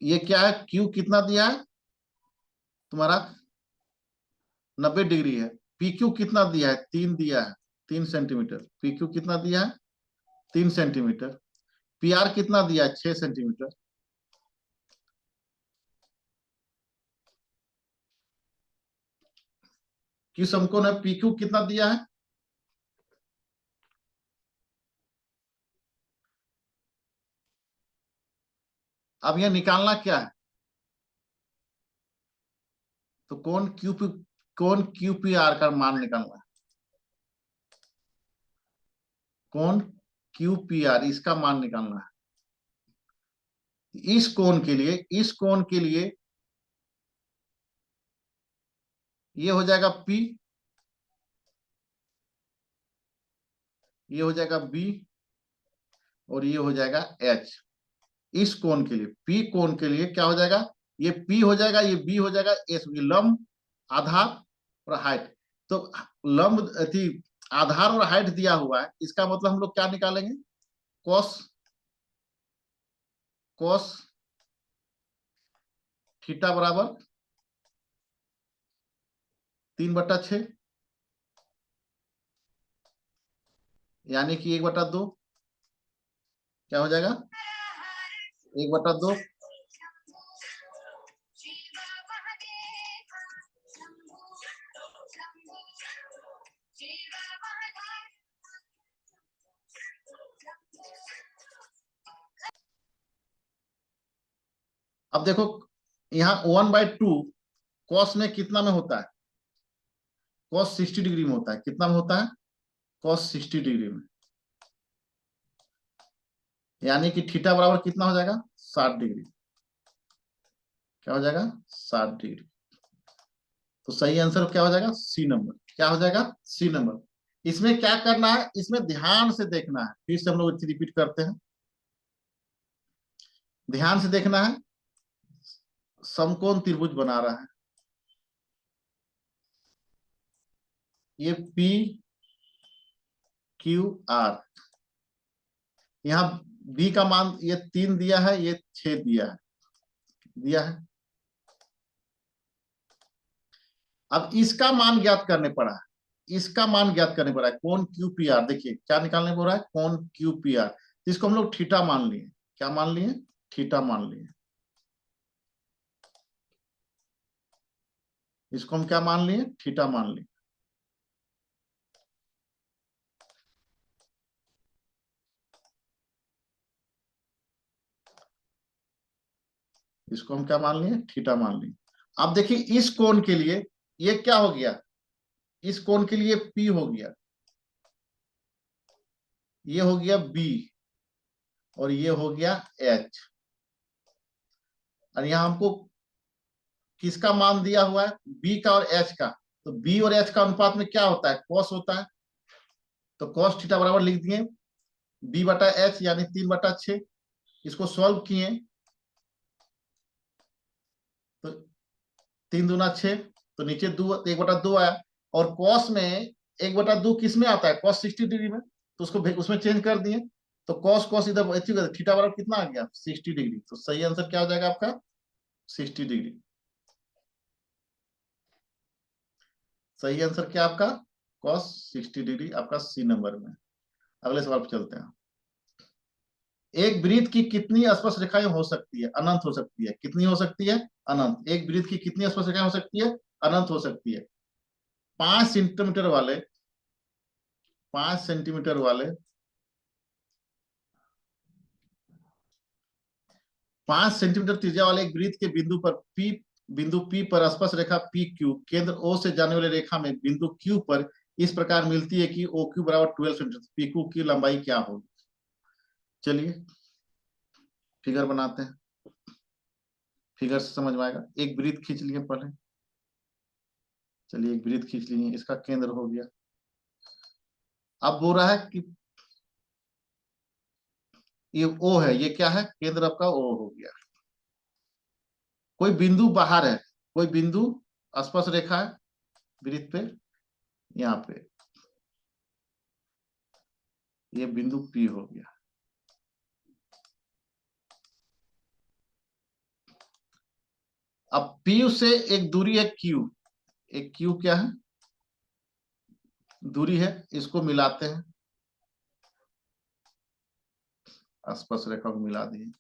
ये क्या है, क्यू कितना दिया है तुम्हारा 90 डिग्री है। पी क्यू कितना दिया है, 3 दिया है, 3 सेंटीमीटर। पी क्यू कितना दिया है 3 सेंटीमीटर। पी आर कितना दिया है 6 सेंटीमीटर। क्यू समकोण है, पी क्यू कितना दिया है, अब यह निकालना क्या है, तो कौन क्यू पी आर का मान निकालना है, कौन क्यू पी आर इसका मान निकालना है। इस कोण के लिए, इस कोण के लिए ये हो जाएगा P, ये हो जाएगा B, और ये हो जाएगा H। इस कोण के लिए, P कोण के लिए क्या हो जाएगा, ये P हो जाएगा, ये B हो जाएगा, S लंब, आधार और हाइट। तो लंब थी, आधार और हाइट दिया हुआ है, इसका मतलब हम लोग क्या निकालेंगे, कॉस, कॉस थीटा बराबर 3/6, यानी कि 1/2, क्या हो जाएगा 1/2। अब देखो यहाँ 1/2 कॉस में कितना में होता है, कॉस 60 डिग्री में होता है, कितना में होता है कॉस 60 डिग्री में, यानी कि थीटा बराबर कितना हो जाएगा 60 डिग्री, क्या हो जाएगा 60 डिग्री। तो सही आंसर क्या हो जाएगा सी नंबर, क्या हो जाएगा सी नंबर। इसमें क्या करना है, इसमें ध्यान से देखना है, फिर से हम लोग रिपीट करते हैं, ध्यान से देखना है। समकोण त्रिभुज बना रहा है, ये पी क्यू आर, यहाँ बी का मान ये 3 दिया है, ये 6 दिया है। अब इसका मान ज्ञात करने पड़ा है, इसका मान ज्ञात करने पड़ा है, कौन क्यू पी आर, देखिए क्या निकालने पड़ रहा है, कौन क्यू पी आर, इसको हम लोग थीटा मान लिए, क्या मान लिए, थीटा मान लिए, इसको हम क्या मान लिए, थीटा मान लिए। इसको हम क्या मान लिए, थीटा मान लिए। अब देखिए इस कोण के लिए ये क्या हो गया, इस कोण के लिए P हो गया, ये हो गया B, और ये हो गया H। और यहाँ हमको किसका मान दिया हुआ है, B का और H का, तो B और H का अनुपात में क्या होता है, कॉस होता है, तो कॉस थीटा बराबर लिख दिए B/H यानी 3/6। इसको सॉल्व किए तो 3×2 = 6, तो नीचे 1/2 आया, और कॉस में 1/2 किस में आता है, कॉस 60 डिग्री में, तो उसको उसमें चेंज कर दिए, तो कॉस कॉस इधर थीटा बराबर कितना आ गया 60 डिग्री। तो सही आंसर क्या हो जाएगा आपका 60 डिग्री। सही आंसर क्या आपका कॉस 60 डिग्री, आपका सी नंबर में। अगले सवाल पर चलते हैं। एक वृत्त की कितनी स्पर्श रेखाएं हो सकती है, अनंत हो सकती है, कितनी हो सकती है, अनंत। एक वृत्त की कितनी स्पर्श रेखाएं हो सकती है, अनंत हो सकती है। 5 सेंटीमीटर वाले 5 सेंटीमीटर वाले 5 सेंटीमीटर त्रिज्या वाले एक वृत्त के बिंदु P पर स्पर्श रेखा पी क्यू केंद्र O से जाने वाली रेखा में बिंदु Q पर इस प्रकार मिलती है कि ओ क्यू बराबर 12 सेंटीमीटर। पी क्यू की लंबाई क्या होगी? चलिए फिगर बनाते हैं, फिगर से समझ में आएगा। एक वृत्त खींच लिए पहले, चलिए एक वृत्त खींच लिए, इसका केंद्र हो गया। अब बोल रहा है कि ये O है, ये क्या है? केंद्र आपका O हो गया। कोई बिंदु बाहर है, कोई बिंदु स्पर्श रेखा है वृत्त पे, यहाँ पे ये बिंदु P हो गया। अब P से एक दूरी है Q, एक Q क्या है? दूरी है, इसको मिलाते हैं, स्पर्श रेखा को मिला दिए।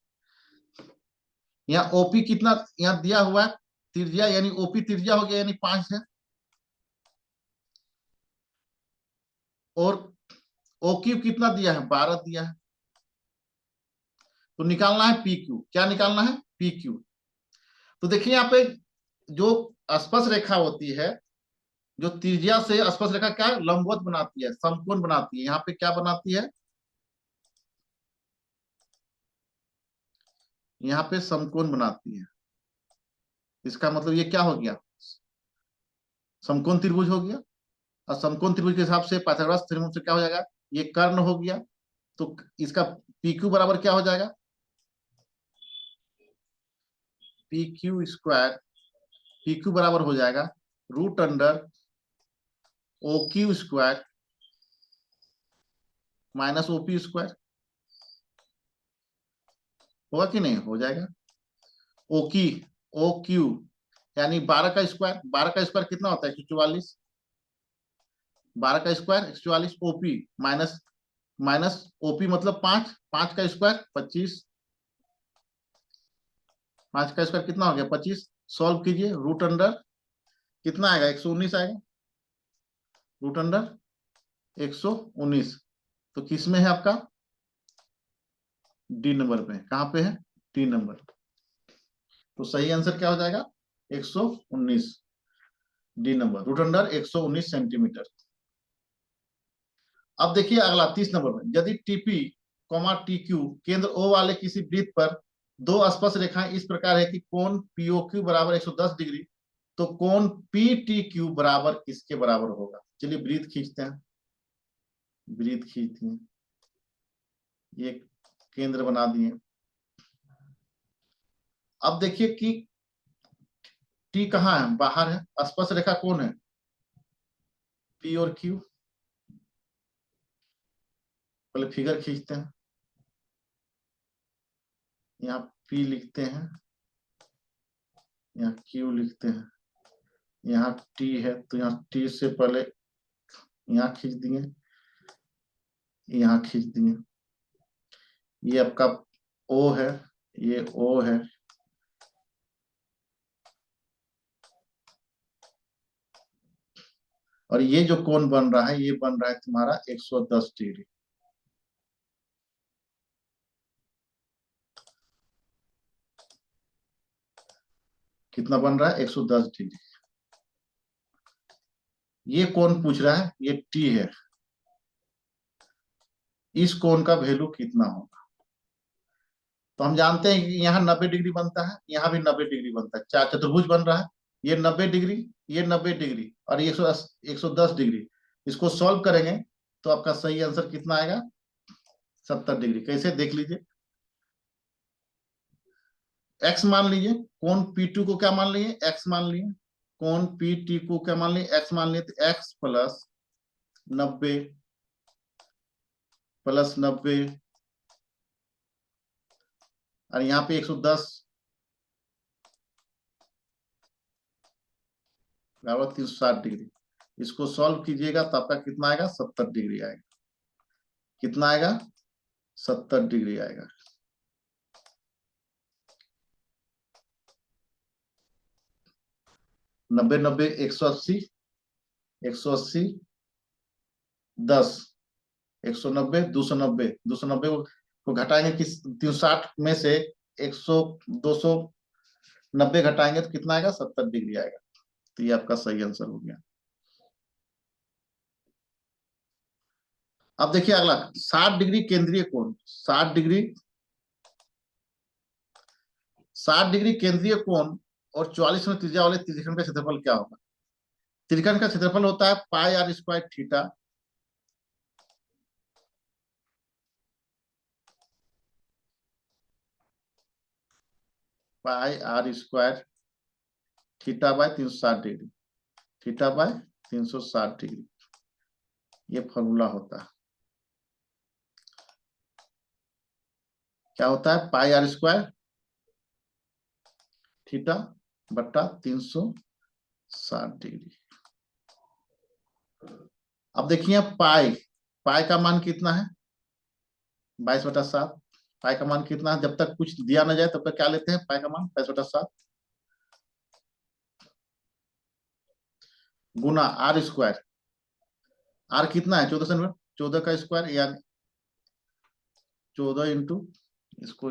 यहाँ ओपी कितना यहाँ दिया हुआ है त्रिज्या, यानी ओपी त्रिज्या हो गया, यानी 5 है। और ओ क्यू कितना दिया है? 12 दिया है। तो निकालना है पी क्यू। क्या निकालना है? P Q. तो देखिए यहाँ पे जो स्पर्श रेखा होती है, जो त्रिज्या से स्पर्श रेखा क्या लंबवत बनाती है, समकोण बनाती है। यहाँ पे क्या बनाती है? यहाँ पे समकोण बनाती है। इसका मतलब ये क्या हो गया? समकोण त्रिभुज हो गया। और समकोण त्रिभुज के हिसाब से पाइथागोरस थ्योरम से क्या हो जाएगा? ये कर्ण हो गया। तो इसका पी क्यू बराबर क्या हो जाएगा? P Q square, P Q बराबर हो जाएगा root under O Q square minus OP square. होगा कि नहीं? हो जाएगा। ओ की ओ क्यू यानी 12 का स्क्वायर, 12 का स्क्वायर कितना होता है? 144। 12 का square 144। OP minus minus OP मतलब 5, 5 का स्क्वायर 25, 5 का स्क्वायर कितना हो गया? 25। सॉल्व कीजिए, रूट अंडर कितना आएगा? 119 आएगा, रूट अंडर 119। तो किस में है आपका? डी नंबर पे। कहां पे है? D number. तो सही आंसर क्या हो जाएगा? 119, D number, root under 119 centimetre. अब देखिए अगला 30 नंबर में, यदि टीपी कॉमा टी क्यू केंद्र ओ वाले किसी वृत्त पर दो स्पर्श रेखाएं इस प्रकार है कि कोण पीओ क्यू बराबर 110 डिग्री, तो कोण पी टी क्यू बराबर किसके बराबर होगा? चलिए वृत्त खींचते हैं, वृत्त खींचते हैं, ये केंद्र बना दिए। अब देखिए कि टी कहाँ है? बाहर है। स्पर्श रेखा कौन है? पी और क्यू। पहले फिगर खींचते हैं, यहाँ पी लिखते हैं, यहाँ क्यू लिखते हैं, यहाँ टी है तो यहाँ टी से पहले यहाँ खींच दिए, यहाँ खींच दिए। ये आपका ओ है, ये ओ है, और ये जो कोण बन रहा है ये बन रहा है तुम्हारा 110 डिग्री। कितना बन रहा है? 110 डिग्री। ये कोण पूछ रहा है, ये टी है, इस कोण का वैल्यू कितना होगा? तो हम जानते हैं कि यहाँ 90 डिग्री बनता है, यहाँ भी 90 डिग्री बनता है, चार चतुर्भुज बन रहा है। ये 90 डिग्री, ये 90 डिग्री और ये 110 डिग्री। इसको सॉल्व करेंगे तो आपका सही आंसर कितना आएगा? 70 डिग्री। कैसे? देख लीजिए, एक्स मान लीजिए, कोण पी टू को क्या मान लिए? एक्स मान लिए। कोण पी टी को क्या मान लिए? एक्स मान लिए। तो एक्स प्लस 90 प्लस 90 और यहाँ पे 110 बराबर 360 डिग्री। इसको सॉल्व कीजिएगा तो आपका कितना आएगा? 70 डिग्री आएगा। कितना आएगा? 70 डिग्री आएगा। 90 90 180, 180 10 190, 290, 290 को घटाएंगे किस 360 में से 100, 290 घटाएंगे तो कितना आएगा? 70 डिग्री आएगा। तो ये आपका सही आंसर हो गया। अब देखिए अगला 60 डिग्री केंद्रीय कोण। 60 डिग्री केंद्रीय कोण और 44 में त्रिज्या वाले त्रिकोण का क्षेत्रफल क्या होगा? त्रिकोण का क्षेत्रफल होता है pi are square theta, pi are square theta by 360 degree, theta by 360 degree, ये फॉर्मूला होता है। क्या होता है? पाई आर स्क्वायर थीटा बट्टा 360 डिग्री। अब देखिए पाई, पाई का मान कितना है? 22/7। पाई का मान कितना है? जब तक कुछ दिया ना जाए तब तक क्या लेते हैं? पाई का मान 22/7 गुना आर स्क्वायर। आर कितना है? 14 14 का स्क्वायर, यानी 14 इंटू, इसको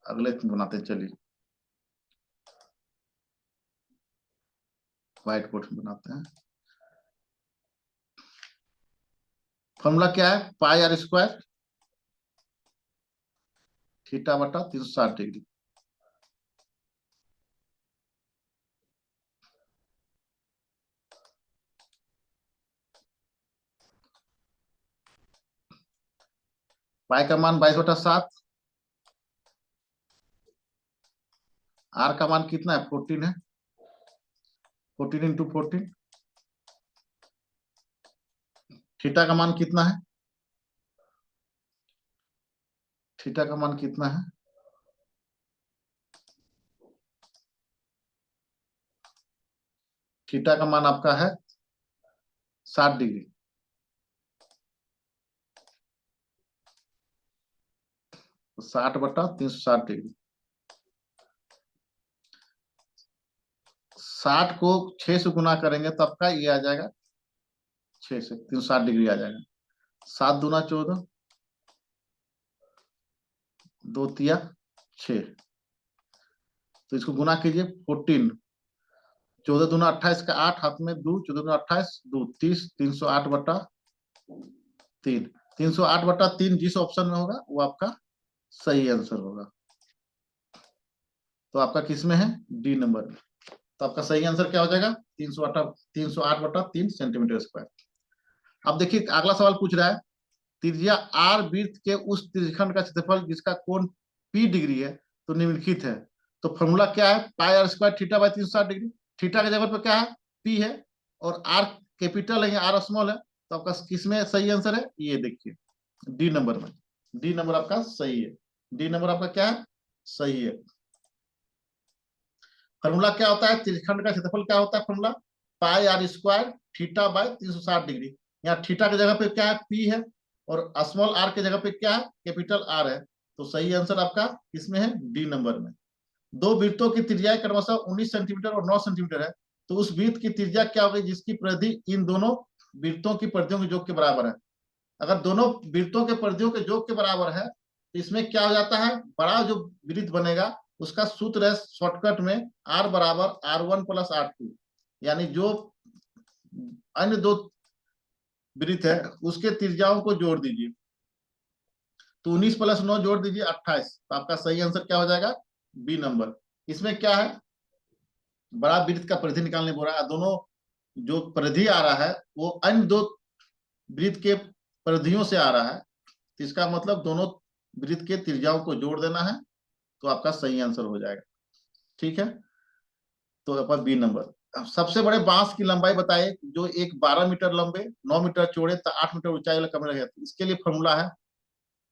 अगले बनाते हैं, चलिए व्हाइट बोर्ड बनाते हैं। फॉर्मूला क्या है? पाई आर स्क्वायर थीटा बटा 360 डिग्री। पाई का मान 22/7, आर का मान कितना है? 14 है, 14 इंटू 14। थीटा का मान कितना है? थीटा का मान कितना है? थीटा का मान आपका है 60 डिग्री। तो 60/360 डिग्री। 60 को 6 से गुना करेंगे तो आपका ये आ जाएगा, 6 से 360 डिग्री आ जाएगा। 7 दूना 14, 2 तिया 6, तो इसको गुना कीजिए 14, 14 दूना 28 का 8, हाथ में 2, 14 दूना 28, 2 30, 308/3। 308/3 जिस ऑप्शन में होगा वो आपका सही आंसर होगा। तो आपका किस में है? डी नंबर में। तो आपका सही आंसर क्या हो जाएगा? 308/3 सेंटीमीटर स्क्वायर। अब देखिए अगला सवाल पूछ रहा है, त्रिज्या आर वृत्त के उस त्रिज्यखंड का क्षेत्रफल जिसका कोण पी डिग्री है तो निम्नलिखित है। तो फॉर्मूला क्या है? Pi are square theta by 360 degree. Theta के जगह पर क्या है? पी है, और आर कैपिटल है, आर स्मॉल है। तो आपका किसमें सही आंसर है? ये देखिए डी नंबर में। डी नंबर आपका सही है। डी नंबर आपका क्या है? सही है। फॉर्मूला क्या होता है? त्रिज्यखंड का क्षेत्रफल क्या होता है? Formula pi are square theta by 360 degree. यहाँ थीटा की जगह पे क्या है? पी है, और स्मॉल आर की जगह पे क्या है? कैपिटल आर है। तो सही आंसर आपका किसमें है? डी नंबर में। दो वृत्तों की त्रिज्या क्रमशः 19 सेंटीमीटर और 9 सेंटीमीटर है, तो उस वृत्त की त्रिज्या क्या होगी जिसकी परिधि इन दोनों वृत्तों की परिधियों के योग के बराबर है? अगर दोनों वृत्तों के परिधियों के योग के बराबर है तो इसमें क्या हो जाता है? बड़ा जो वृत्त बनेगा उसका सूत्र है शॉर्टकट में R बराबर R1 प्लस R2, यानी जो अन्य दो वृत्त है उसके त्रिज्याओं को जोड़ दीजिए। तो 19 प्लस 9 जोड़ दीजिए 28। तो आपका सही आंसर क्या हो जाएगा? B number. इसमें क्या है? बड़ा वृत्त का परिधि निकालने बोल रहा है। दोनों जो परिधि आ रहा है वो अन्य दो वृत्त के परिधियों से आ रहा है, तो इसका मतलब दोनों वृत्त के त्रिज्याओं को जोड़ देना है, तो आपका सही आंसर हो जाएगा। ठीक है, तो आपका बी नंबर। सबसे बड़े बांस की लंबाई बताइए जो एक 12 मीटर लंबे, 9 मीटर चौड़े, 8 मीटर ऊंचाई वाले कमरे रहते हैं। इसके लिए फॉर्मूला है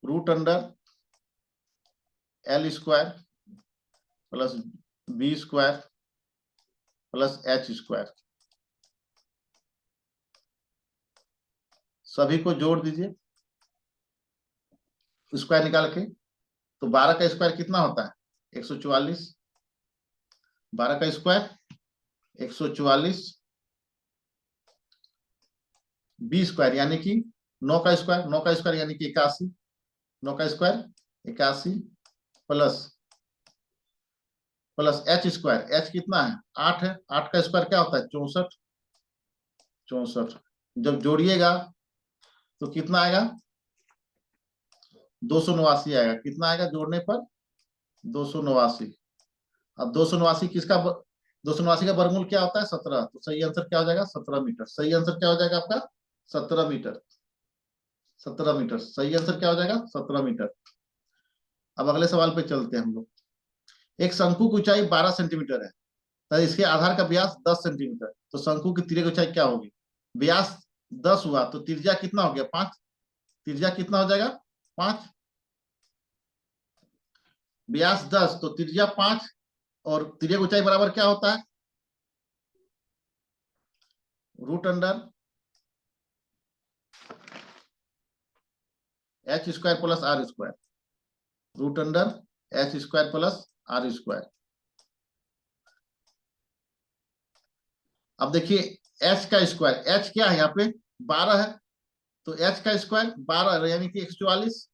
√L² plus B² plus H²। सभी को जोड़ दीजिए स्क्वायर निकाल के। तो 12 का स्क्वायर कितना होता है? 144। 12 का स्क्वायर 144, B² यानी कि 9 का स्क्वायर यानी कि 81, 9 का square 81 plus plus H square, H कितना है 8 है, 8 का स्क्वायर क्या होता है 64, 64 जब जोड़िएगा तो कितना आएगा 289 आएगा, कितना आएगा जोड़ने पर 289। अब 289 किसका 289 का वर्गमूल क्या होता है 17, तो सही आंसर क्या हो जाएगा 17 मीटर। सही आंसर क्या हो जाएगा आपका 17 मीटर, 17 मीटर सही आंसर क्या हो जाएगा 17 मीटर। अब अगले सवाल पे चलते हैं हम लोग। एक शंकु की ऊंचाई 12 सेंटीमीटर है, तो इसके आधार का व्यास 10 सेंटीमीटर, तो शंकु की तिर्यक ऊंचाई क्या होगी। व्यास 10 हुआ तो त्रिज्या कितना हो गया 5, त्रिज्या कितना हो जाएगा 5, व्यास 10 तो त्रिज्या 5, और तिर्यक ऊंचाई बराबर क्या होता है root under H square plus R square, root under H square plus R square. अब देखिए एच का स्क्वायर, एच क्या है यहाँ पे 12 है, तो एच का स्क्वायर 12 यानी कि 144,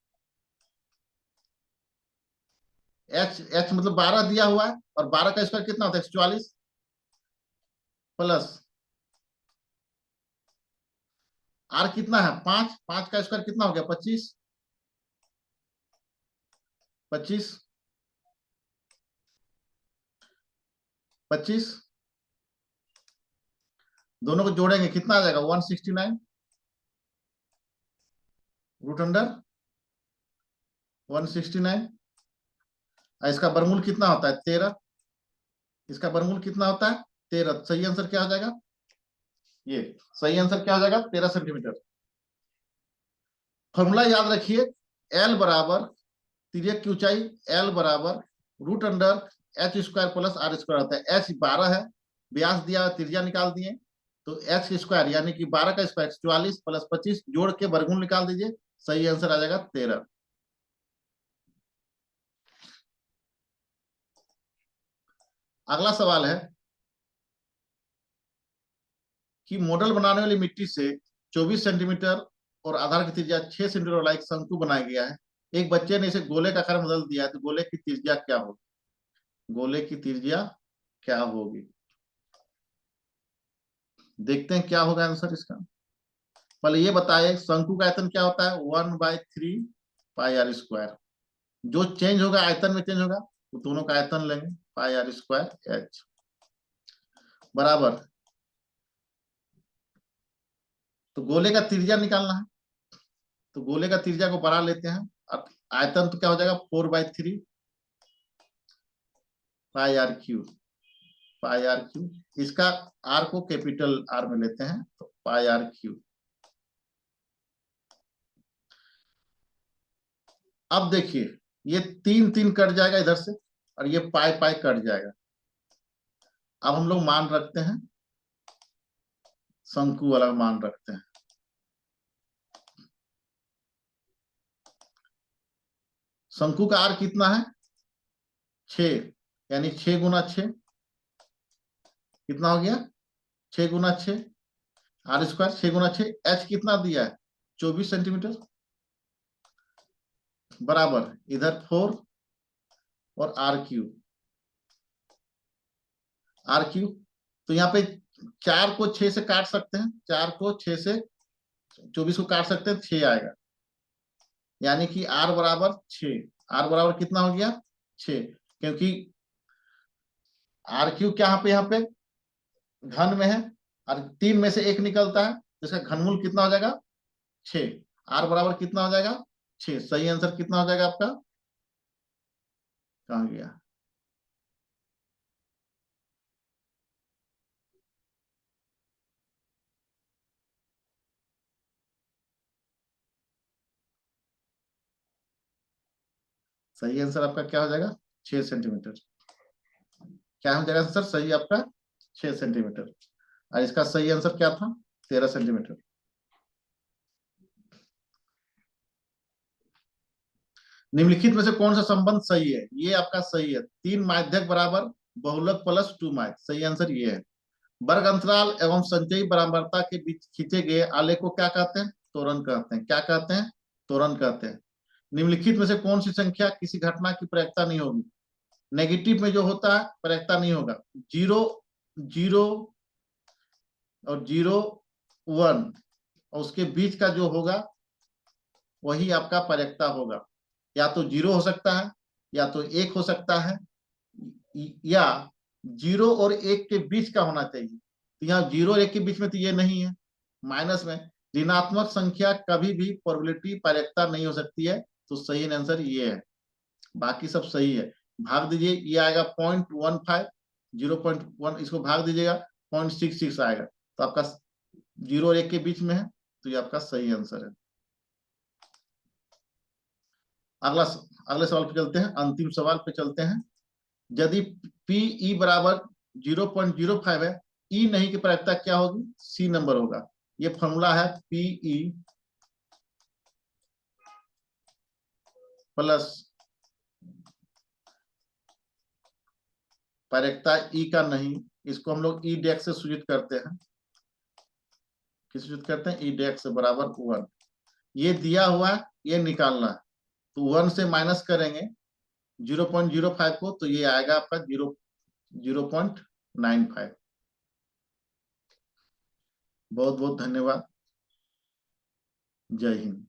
एच एच मतलब 12 दिया हुआ है, और 12 का स्क्वायर कितना होता है 144 प्लस आर कितना है 5, 5 का स्क्वायर कितना हो गया 25, 25 25 दोनों को जोड़ेंगे कितना आ जाएगा 169 रूट अंडर 169। इसका वर्गमूल कितना होता है 13, इसका वर्गमूल कितना होता है 13, सही आंसर क्या हो जाएगा ये, सही आंसर क्या हो जाएगा 13 सेंटीमीटर। फॉर्मूला याद रखिए, एल बराबर तिर्यक की ऊंचाई एल बराबर root under H square plus R square होता है। एच 12 है, व्यास दिया त्रिज्या निकाल दिए, तो एच स्क्वायर यानी कि 12 का स्क्वायर 44 प्लस 25 जोड़ के वर्गमूल निकाल दीजिए, सही आंसर आ जाएगा 13। अगला सवाल है कि मॉडल बनाने वाली मिट्टी से 24 सेंटीमीटर और आधार की त्रिज्या 6 सेंटीमीटर वाला एक शंकु बनाया गया है। एक बच्चे ने इसे गोले का आकार बदल दिया है, तो गोले की त्रिज्या क्या होगी, गोले की त्रिज्या क्या होगी। देखते हैं क्या होगा आंसर इसका। पहले ये बताए शंकु का आयतन क्या होता है 1/3 पाई आर स्क्वायर, जो चेंज होगा आयतन में चेंज होगा, तो दोनों का आयतन लेंगे पाई आर स्क्वायर एच बराबर, तो गोले का त्रिज्या निकालना है, तो गोले का त्रिज्या को बढ़ा लेते हैं। अब आयतन तो क्या हो जाएगा 4/3 pi r cube, pi r cube, इसका आर को कैपिटल आर में लेते हैं, तो पाई आर क्यू। अब देखिए ये 3 3 कट जाएगा इधर से, और ये पाई पाई कट जाएगा। अब हम लोग मान रखते हैं, शंकु वाला मान रखते हैं। शंकु का आर कितना है 6, यानी 6 गुना 6 कितना हो गया 6 गुना 6 आर स्क्वायर, 6 गुना 6, एच कितना दिया है 24 सेंटीमीटर बराबर इधर 4 और आर क्यू, आर क्यू, तो यहाँ पे 4 को 6 से काट सकते हैं, 4 को 6 से 24 को काट सकते हैं 6 आएगा, यानी कि आर बराबर 6, आर बराबर कितना हो गया 6, क्योंकि आर क्यू क्या यहाँ पे घन में है, और 3 में से 1 निकलता है, तो इसका घनमूल कितना हो जाएगा 6, आर बराबर कितना हो जाएगा 6, सही आंसर कितना हो जाएगा आपका, कहाँ गया सही आंसर आपका क्या हो जाएगा 6 सेंटीमीटर, क्या हो जाएगा सर सही आपका 6 सेंटीमीटर, और इसका सही आंसर क्या था 13 सेंटीमीटर। निम्नलिखित में से कौन सा संबंध सही है, ये आपका सही है, 3 माध्यक बराबर बहुलक प्लस 2 माध्यक, सही आंसर ये है। वर्ग अंतराल एवं संचयी बराबरता के बीच खींचे गए आलेख को क्या कहते हैं त्वरण कहते हैं। क्या कहते हैं? त्वरण कहते हैं। निम्नलिखित में से कौन सी संख्या किसी घटना की प्रायिकता नहीं होगी? नेगेटिव में जो होता है प्रायिकता नहीं होगा। 0 0 और 0 1 और उसके बीच का जो होगा वही आपका प्रायिकता होगा। या तो 0 हो सकता है, या तो 1 हो सकता है, या 0 और 1 के बीच का होना चाहिए। तो यहाँ 0 और 1 के बीच में तो ये नहीं है। माइनस में ऋणात्मक संख्या कभी भी प्रोबेबिलिटी प्रायिकता नहीं हो सकती है। तो सही आंसर ये है, बाकी सब सही है। भाग दीजिए, ये आएगा 0.15, 0.1 इसको भाग दीजिएगा 0.66 आएगा। तो आपका 0 और 1 के बीच में है, तो ये आपका सही आंसर है। अगला अगले सवाल पे चलते हैं, अंतिम सवाल पे चलते हैं। यदि पीई बराबर 0.05 है, ई नहीं की प्रायिकता क्या होगी? सी नंबर होगा। ये फॉर्मूला है पीई प्लस प्रायिकता ई का नहीं, इसको हम लोग ई डेक्स से सूचित करते हैं। किस सूचित करते हैं? ई डेक्स बराबर 1। ये दिया हुआ है, ये निकालना है। तो 1 से माइनस करेंगे 0.05 को, तो ये आएगा आपका 0.95। बहुत बहुत धन्यवाद। जय हिंद।